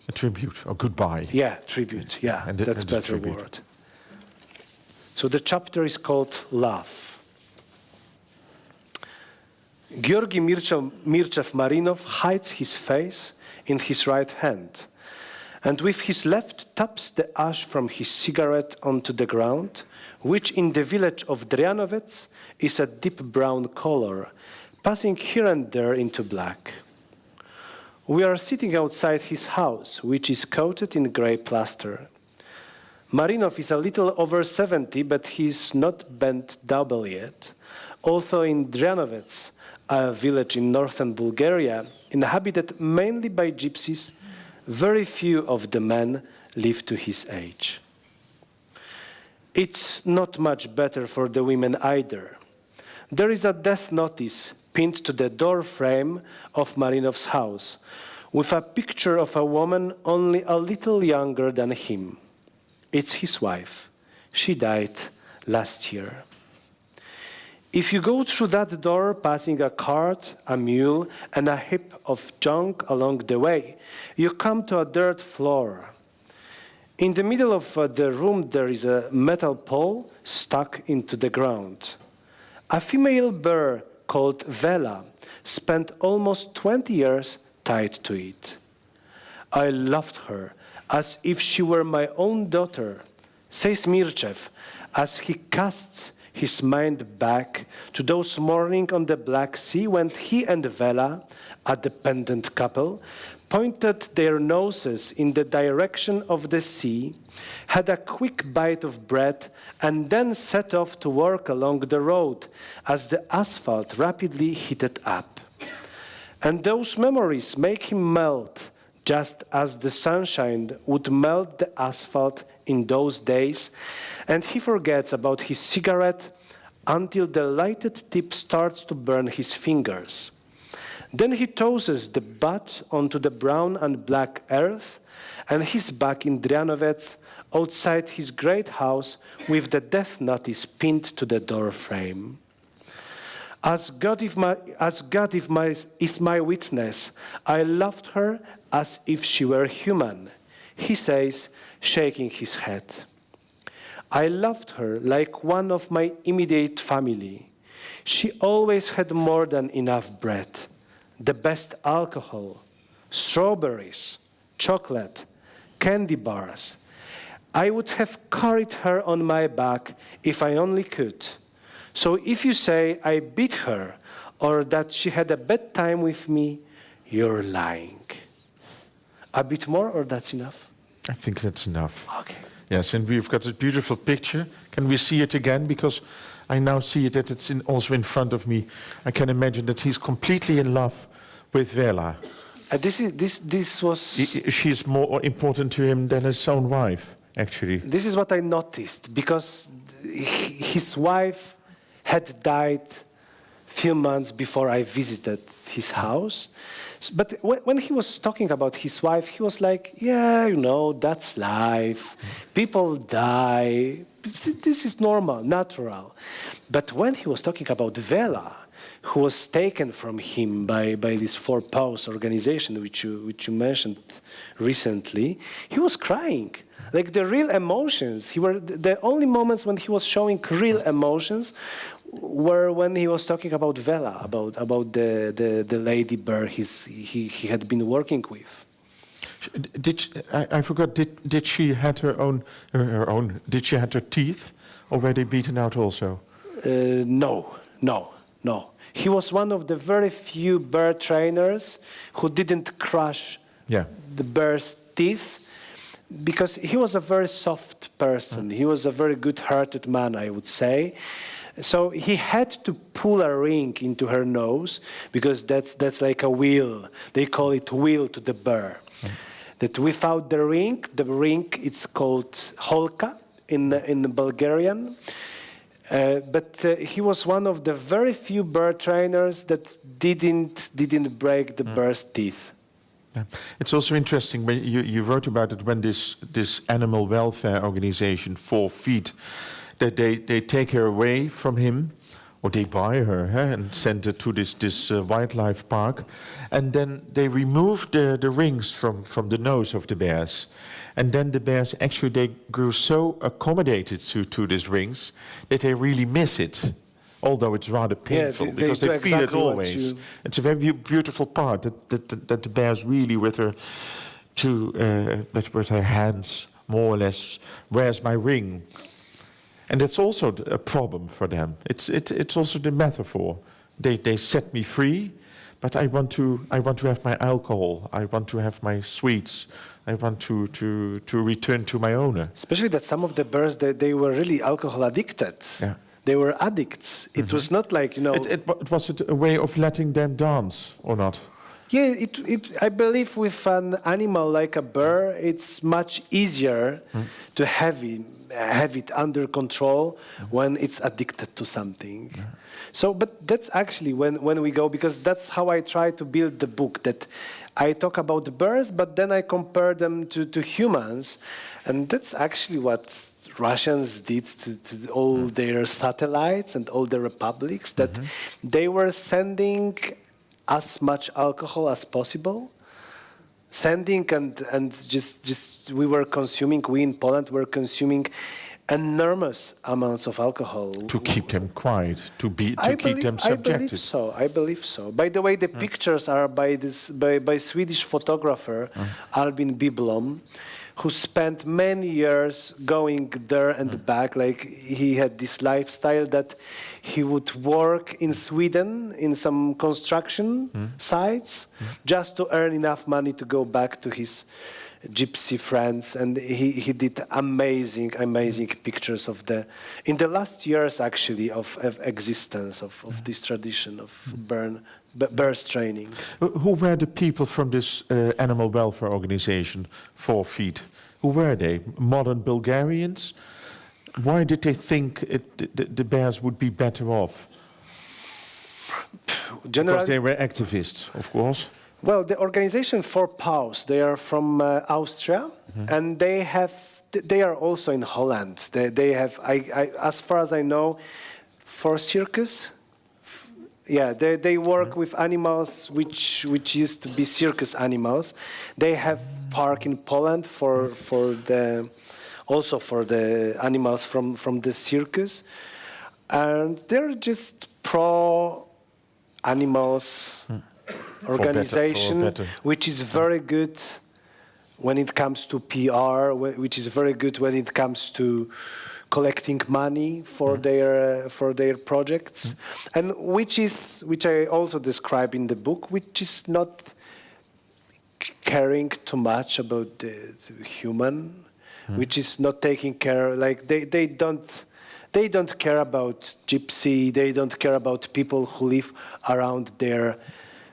A tribute, or goodbye. Yeah, tribute, yeah, that's a better word. So the chapter is called Love. Georgi Mircev Marinov hides his face in his right hand, and with his left taps the ash from his cigarette onto the ground, which in the village of Dryanovets is a deep brown color, passing here and there into black. We are sitting outside his house, which is coated in grey plaster. Marinov is a little over 70, but he's not bent double yet. Although in Dryanovets, a village in northern Bulgaria, inhabited mainly by gypsies, very few of the men live to his age. It's not much better for the women either. There is a death notice pinned to the door frame of Marinov's house, with a picture of a woman only a little younger than him. It's his wife. She died last year. If you go through that door, passing a cart, a mule, and a heap of junk along the way, you come to a dirt floor. In the middle of the room, there is a metal pole stuck into the ground. A female bear called Vela spent almost 20 years tied to it. I loved her as if she were my own daughter, says Mircev, as he casts his mind back to those mornings on the Black Sea when he and Vela, a dependent couple, pointed their noses in the direction of the sea, had a quick bite of bread, and then set off to work along the road as the asphalt rapidly heated up. And those memories make him melt, just as the sunshine would melt the asphalt in those days, and he forgets about his cigarette until the lighted tip starts to burn his fingers. Then he tosses the butt onto the brown and black earth, and he's back in Dryanovets, outside his great house, with the death notice pinned to the door frame. As God is my witness, I loved her as if she were human, he says, shaking his head. I loved her like one of my immediate family. She always had more than enough bread, the best alcohol, strawberries, chocolate, candy bars. I would have carried her on my back if I only could. So if you say I beat her or that she had a bad time with me, you're lying. A bit more or that's enough? I think that's enough. Okay. Yes, and we've got a beautiful picture. Can we see it again? Because I now see it that it's also in front of me. I can imagine that he's completely in love with Vela. This was... She's more important to him than his own wife, actually. This is what I noticed, because his wife had died a few months before I visited his house. But when he was talking about his wife, he was like, yeah, you know, that's life. People die. This is normal, natural. But when he was talking about Vela, who was taken from him by this Poolse organization, which you mentioned recently, he was crying. Like the real emotions. The only moments when he was showing real emotions were when he was talking about Vela, about the lady bear he had been working with. I forgot. Did she had her own? Did she had her teeth already beaten out also? No. He was one of the very few bear trainers who didn't crush the bear's teeth, because he was a very soft person. He was a very good-hearted man, I would say. So he had to pull a ring into her nose, because that's like a wheel. They call it wheel to the bear. That without the ring it's called holka in Bulgarian. But he was one of the very few bear trainers that didn't break the bear's teeth. Yeah. It's also interesting when you wrote about it, when this animal welfare organization 4 Feet, that they take her away from him, or they buy her and send her to this wildlife park, and then they remove the rings from the nose of the bears. And then the bears, actually, they grew so accommodated to these rings that they really miss it, although it's rather painful, because they feel it always. It's a very beautiful part that the bears really, with her hands, more or less, where's my ring? And that's also a problem for them. It's also the metaphor. They set me free, but I want to have my alcohol. I want to have my sweets. I want to return to my owner. Especially that some of the bears, they were really alcohol addicted. Yeah. They were addicts. It was not like, you know... Was it a way of letting them dance, or not? Yeah, I believe with an animal like a bear, it's much easier to have it under control when it's addicted to something. Yeah. So, but that's actually when we go, because that's how I try to build the book, that I talk about the bears, but then I compare them to humans, and that's actually what Russians did to all their satellites and all the republics, that they were sending as much alcohol as possible, and just we were consuming, we in Poland were consuming enormous amounts of alcohol. To keep them quiet, to keep them subjected. I believe so. By the way, the pictures are by Swedish photographer Albin Biblom, who spent many years going there and back. Like, he had this lifestyle that he would work in Sweden in some construction sites just to earn enough money to go back to his gypsy friends, and he did amazing pictures of in the last years actually of existence of this tradition of bears training. Who were the people from this animal welfare organization 4 Feet? Who were they? Modern Bulgarians? Why did they think the bears would be better off? Because they were activists, of course. Well, the organization for Poolse, they are from Austria, and they are also in Holland. They have, as far as I know, for circus. They work with animals which used to be circus animals. They have park in Poland for the animals from the circus, and they're just pro animals. Organization, which is very good when it comes to PR, which is very good when it comes to collecting money for their projects, and which I also describe in the book, which is not caring too much about the human. which is not taking care, like they don't care about gypsy, they don't care about people who live around their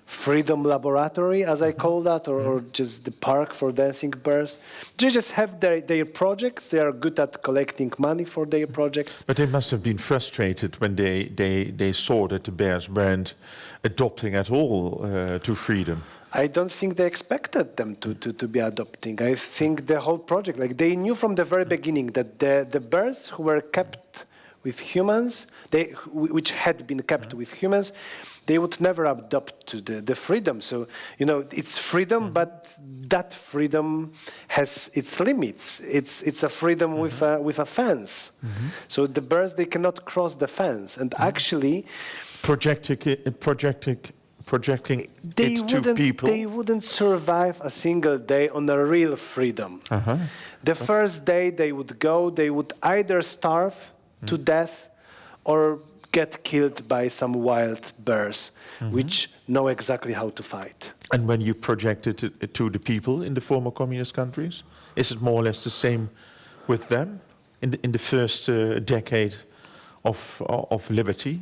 freedom laboratory, as I call that, or just the park for dancing bears. They just have their projects. They are good at collecting money for their projects. But they must have been frustrated when they saw that the bears weren't adopting at all to freedom. I don't think they expected them to be adopting. I think the whole project, like they knew from the very beginning that the bears who were kept with humans, which had been kept with humans, they would never adopt to the freedom. So, you know, it's freedom, but that freedom has its limits. It's a freedom with a fence. So the birds, they cannot cross the fence. And actually, projecting it to people, they wouldn't survive a single day on a real freedom. The first day they would either starve to death or get killed by some wild bears, which know exactly how to fight. And when you project it to the people in the former communist countries, is it more or less the same with them in the first decade of liberty?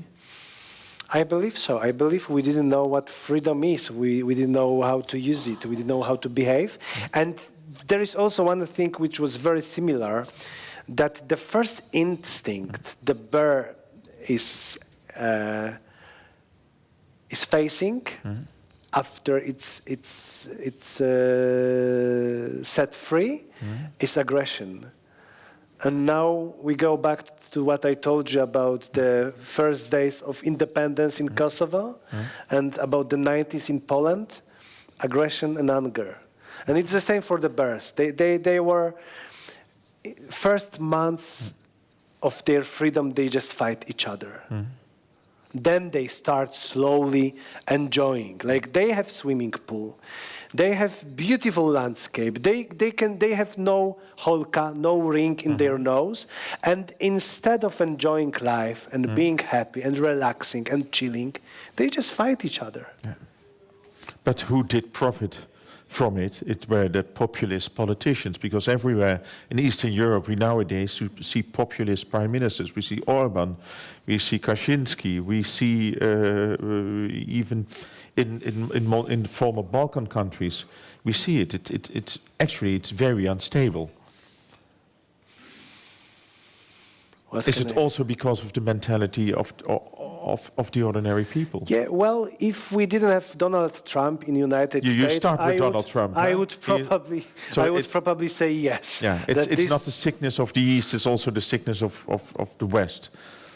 I believe so. I believe we didn't know what freedom is. We didn't know how to use it. We didn't know how to behave. And there is also one thing which was very similar, that the first instinct the bear is facing after it's set free is aggression. And now we go back to what I told you about the first days of independence in Kosovo and about the 90s in Poland, aggression and anger. And it's the same for the bears. They were, first months of their freedom, they just fight each other. Then they start slowly enjoying. Like they have swimming pool, they have beautiful landscape. They have no holka, no ring in their nose, and instead of enjoying life and being happy and relaxing and chilling, they just fight each other. Yeah. But who did profit from it? It were the populist politicians, because everywhere in Eastern Europe we nowadays see populist prime ministers. We see Orban, we see Kaczynski, we see even in former Balkan countries, we see it. It's actually it's very unstable. Is it also because of the mentality of the ordinary people? Yeah, well, if we didn't have Donald Trump in the United States, you start with Donald Trump. I would probably say yes. Yeah, it's not the sickness of the East; it's also the sickness of the West.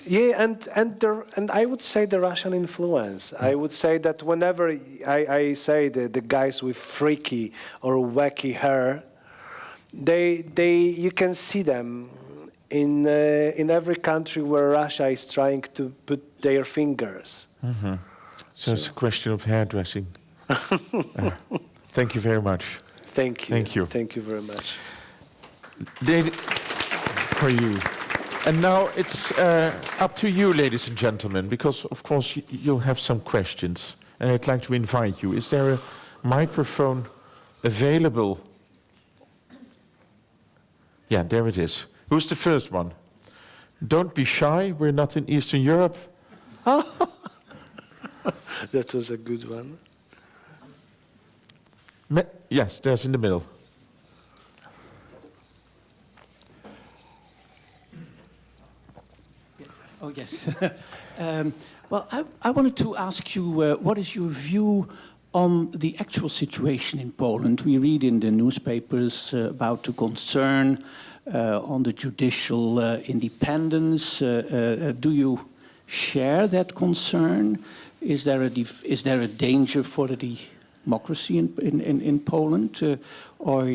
Yeah, and I would say the Russian influence. I would say that whenever I say the guys with freaky or wacky hair, you can see them in every country where Russia is trying to put their fingers. So it's a question of hairdressing. Thank you very much. Thank you. Thank you. Thank you very much. For you. And now it's up to you, ladies and gentlemen, because of course you'll have some questions, and I'd like to invite you. Is there a microphone available? Yeah, there it is. Who's the first one? Don't be shy, we're not in Eastern Europe. That was a good one. Yes, there's in the middle. Oh, yes. Well, I wanted to ask you, what is your view on the actual situation in Poland? We read in the newspapers about the concern on the judicial independence. Do you share that concern? Is there a danger for the democracy in Poland? Or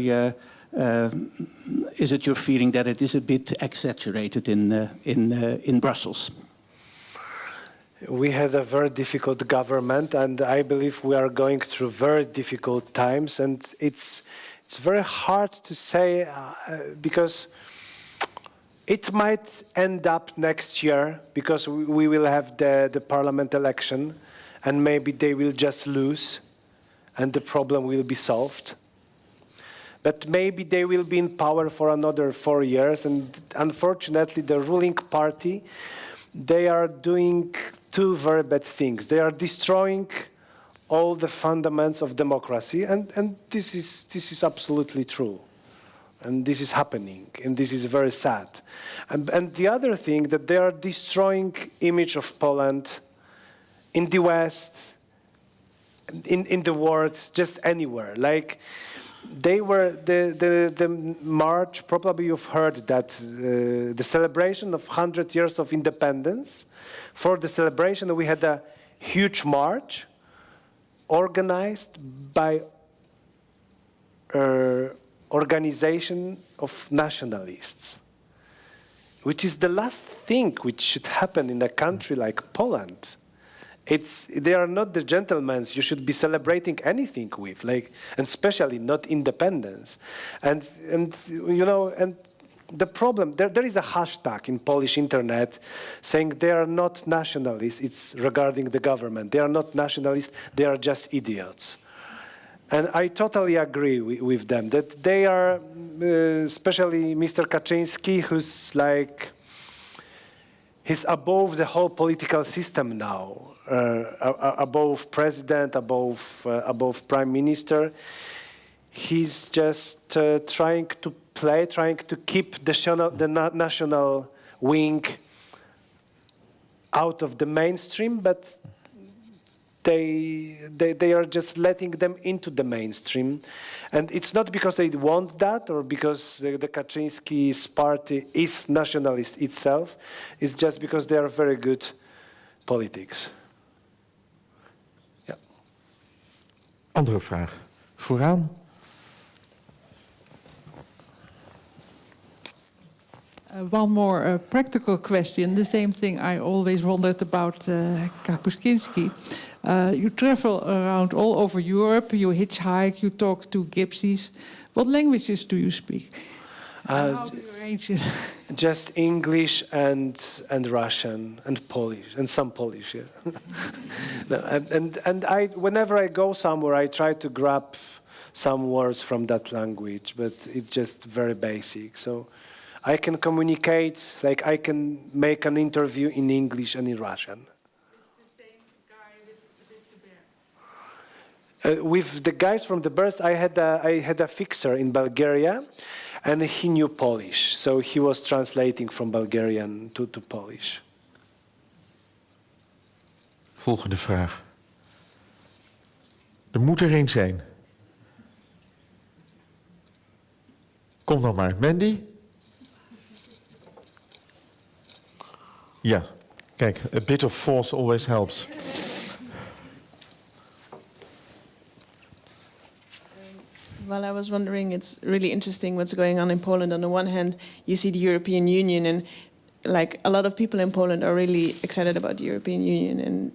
is it your feeling that it is a bit exaggerated in Brussels? We had a very difficult government, and I believe we are going through very difficult times, and it's very hard to say because it might end up next year, because we will have the parliament election, and maybe they will just lose and the problem will be solved. but maybe they will be in power for another 4 years. And unfortunately, the ruling party, they are doing two very bad things. They are destroying all the fundamentals of democracy, and this is absolutely true. And this is happening, and this is very sad. And the other thing, that they are destroying image of Poland in the West, in the world, just anywhere. Like, they were, the march, probably you've heard that, the celebration of 100 years of independence. For the celebration, we had a huge march organized by organization of nationalists, which is the last thing which should happen in a country like Poland. They are not the gentlemen you should be celebrating anything with, like, and especially not independence. And you know, and the problem, there is a hashtag in Polish internet saying they are not nationalists. It's regarding the government. They are not nationalists. They are just idiots. And I totally agree with them that they are, especially Mr. Kaczyński, who's like, he's above the whole political system now, above president, above prime minister. He's just trying to keep the national wing out of the mainstream, but they are just letting them into the mainstream. And it's not because they want that or because the Kaczyński's party is nationalist itself. It's just because they are very good politics. Yeah. Andere vraag. Vooraan. One more practical question, the same thing I always wondered about Kapuscinski. You travel around all over Europe, you hitchhike, you talk to gypsies. What languages do you speak? And how do you arrange it? Just English and Russian and Polish and some Polish. Yeah. No, and I, whenever I go somewhere, I try to grab some words from that language, but it's just very basic. So I can communicate, like I can make an interview in English and in Russian. It's the same guy with the bear. With the guys from the birds, I had a fixer in Bulgaria, and he knew Polish, so he was translating from Bulgarian to Polish. Volgende vraag. Er moet er één zijn. Kom dan maar. Mandy? Ja, kijk, a bit of force always helps. Well, I was wondering, it's really interesting what's going on in Poland. On the one hand, you see the European Union, and like a lot of people in Poland are really excited about the European Union, and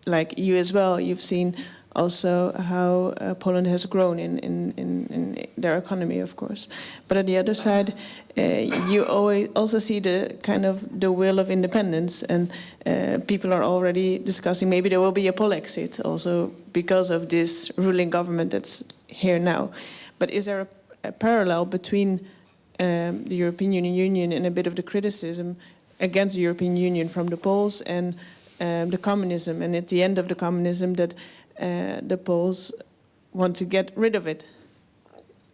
like you as well, you've seen also how Poland has grown in their economy, of course. But on the other side, you always also see the kind of the will of independence, and people are already discussing maybe there will be a Polexit also because of this ruling government that's here now. But is there a parallel between the European Union and a bit of the criticism against the European Union from the Poles and the communism, and at the end of the communism that the Poles want to get rid of it?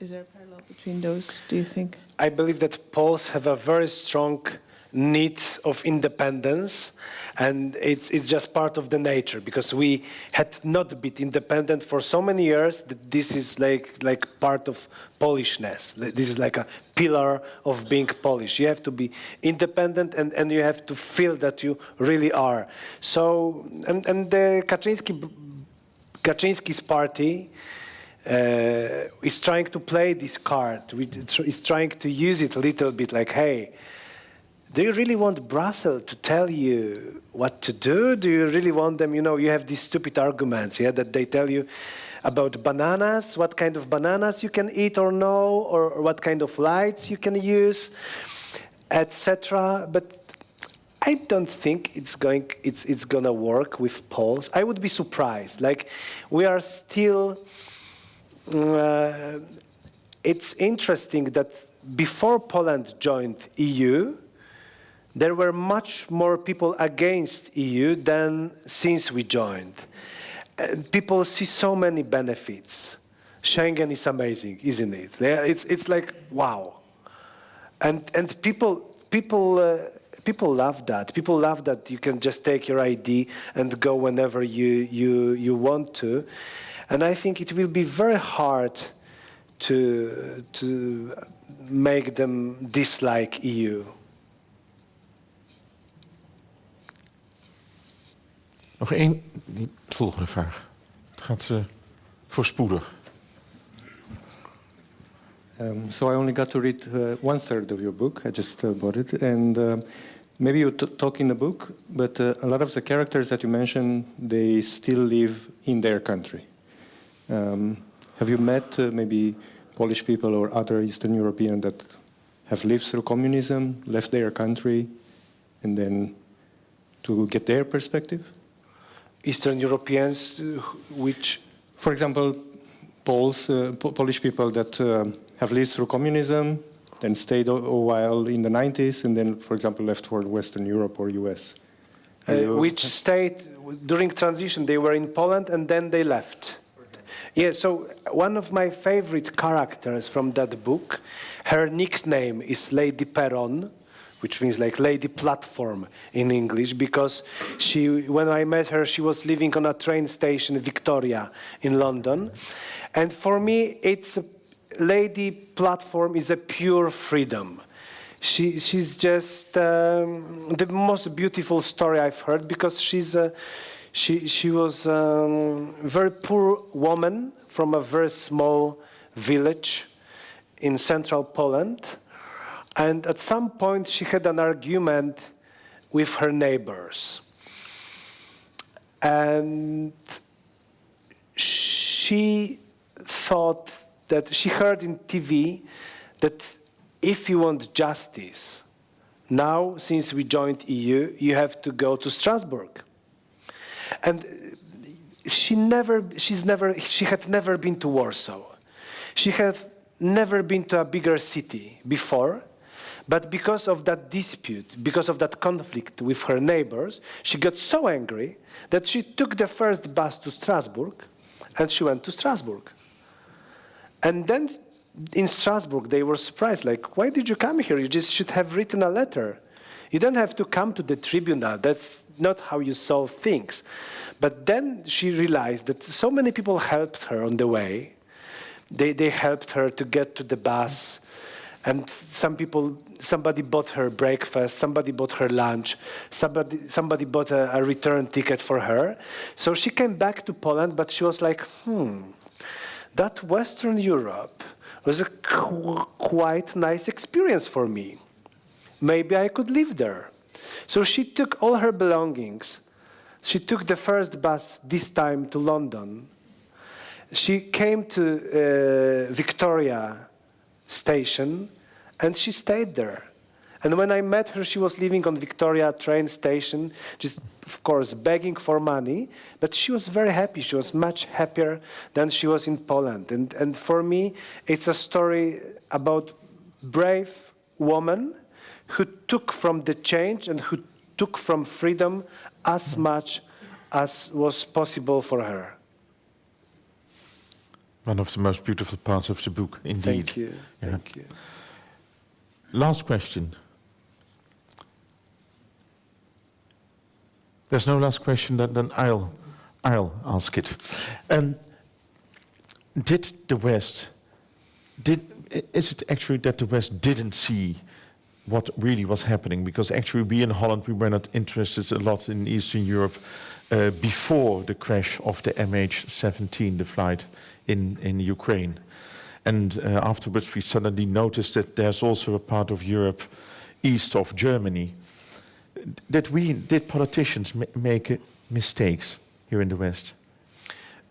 Is there a parallel between those, do you think? I believe that Poles have a very strong need of independence, and it's just part of the nature, because we had not been independent for so many years that this is like part of Polishness. This is like a pillar of being Polish. You have to be independent, and you have to feel that you really are. So, and the Kaczyński's party is trying to play this card. Is trying to use it a little bit like, hey, do you really want Brussels to tell you what to do? Do you really want them, you know, you have these stupid arguments, yeah, that they tell you about bananas, what kind of bananas you can eat or no, or what kind of lights you can use, etc. But I don't think it's gonna work with Poles. I would be surprised. Like, we are still it's interesting that before Poland joined EU, there were much more people against EU than since we joined. And people see so many benefits. Schengen is amazing, isn't it? It's like, wow. And people love that. People love that you can just take your ID and go whenever you want to. And I think it will be very hard to make them dislike EU. Nog één volgende vraag. Het gaat voorspoedig. So I only got to read 1/3 of your book. I just bought it. And maybe you talk in the book, but a lot of the characters that you mentioned, they still live in their country. Have you met maybe Polish people or other Eastern European that have lived through communism, left their country, and then to get their perspective? Eastern Europeans, which... For example, Polish people that have lived through communism, then stayed a while in the 90s, and then, for example, left for Western Europe or US. Which stayed during transition. They were in Poland and then they left. Yeah, so one of my favorite characters from that book, her nickname is Lady Peron, which means like Lady Platform in English, because when I met her, she was living on a train station, Victoria, in London. And for me, Lady Platform is a pure freedom. She's just the most beautiful story I've heard, because she was a very poor woman from a very small village in central Poland. And at some point, she had an argument with her neighbors. And she thought that she heard in TV that if you want justice, now, since we joined EU, you have to go to Strasbourg. And she had never been to Warsaw. She had never been to a bigger city before. But because of that dispute, because of that conflict with her neighbors, she got so angry that she took the first bus to Strasbourg, and she went to Strasbourg. And then in Strasbourg, they were surprised, like, why did you come here? You just should have written a letter. You don't have to come to the tribunal. That's not how you solve things. But then she realized that so many people helped her on the way. They helped her to get to the bus. And somebody bought her breakfast, somebody bought her lunch, somebody bought a return ticket for her. So she came back to Poland, but she was like, that Western Europe was a quite nice experience for me. Maybe I could live there. So she took all her belongings. She took the first bus, this time to London. She came to Victoria Station, and she stayed there. And when I met her, she was living on Victoria train station, just, of course, begging for money, but she was very happy. She was much happier than she was in Poland. And for me, it's a story about brave woman who took from the change and who took from freedom as much as was possible for her. One of the most beautiful parts of the book, indeed. Thank you. Yeah. Thank you. Last question. There's no last question, then I'll ask it. Is it actually that the West didn't see what really was happening? Because actually we in Holland, we were not interested a lot in Eastern Europe before the crash of the MH17, the flight in Ukraine. And afterwards we suddenly noticed that there's also a part of Europe east of Germany. Did politicians make mistakes here in the West?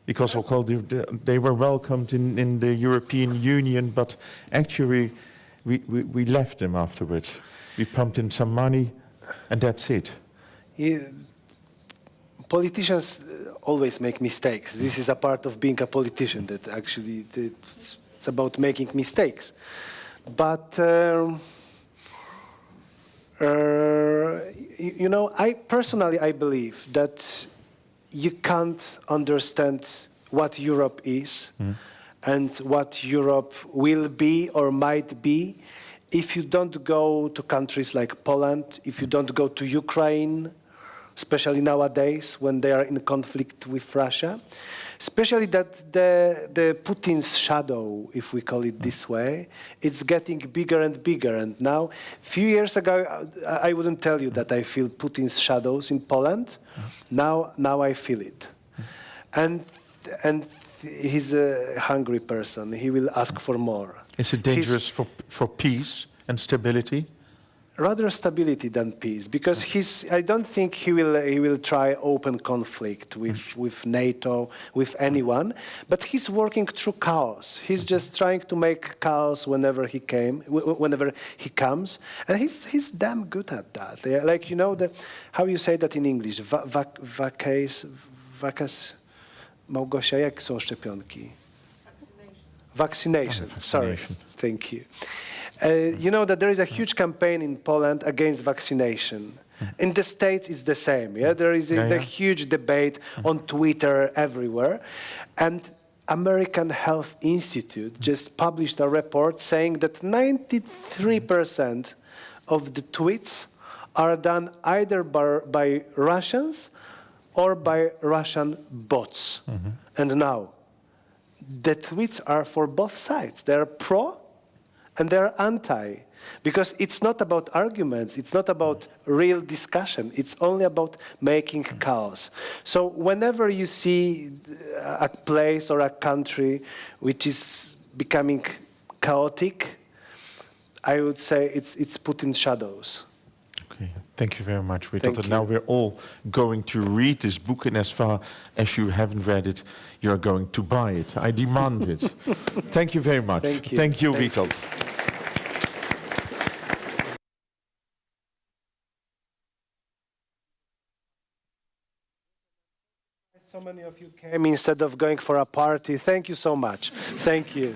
Because they were welcomed in the European Union, but actually we left them afterwards. We pumped in some money, and that's it. Yeah. Politicians always make mistakes. This is a part of being a politician, that actually it's It's about making mistakes. But you know, I personally believe that you can't understand what Europe is and what Europe will be or might be if you don't go to countries like Poland, if you don't go to Ukraine, especially nowadays when they are in conflict with Russia. Especially that the Putin's shadow, if we call it this way, it's getting bigger and bigger. And now, a few years ago, I wouldn't tell you that I feel Putin's shadows in Poland. Now I feel it. And he's a hungry person. He will ask for more. Is it dangerous for peace and stability? Rather stability than peace, because I don't think he will try open conflict with NATO, with anyone, but he's working through chaos. He's just trying to make chaos whenever he comes, and he's damn good at that. Like, you know, how you say that in English? Vacas, Małgosia, jak są szczepionki? Vaccination. Sorry, thank you. You know that there is a huge campaign in Poland against vaccination. In the States, it's the same. Yeah, there is a huge debate on Twitter everywhere, and American Health Institute just published a report saying that 93% of the tweets are done either by Russians or by Russian bots. And now, the tweets are for both sides. They are pro and they're anti, because it's not about arguments, it's not about real discussion, it's only about making chaos. So whenever you see a place or a country which is becoming chaotic, I would say it's put in shadows. Okay, thank you very much, Witold. And now we're all going to read this book, and as far as you haven't read it, you're going to buy it. I demand it. Thank you very much. Thank you, Witold. So many of you came instead of going for a party. Thank you so much. Thank you.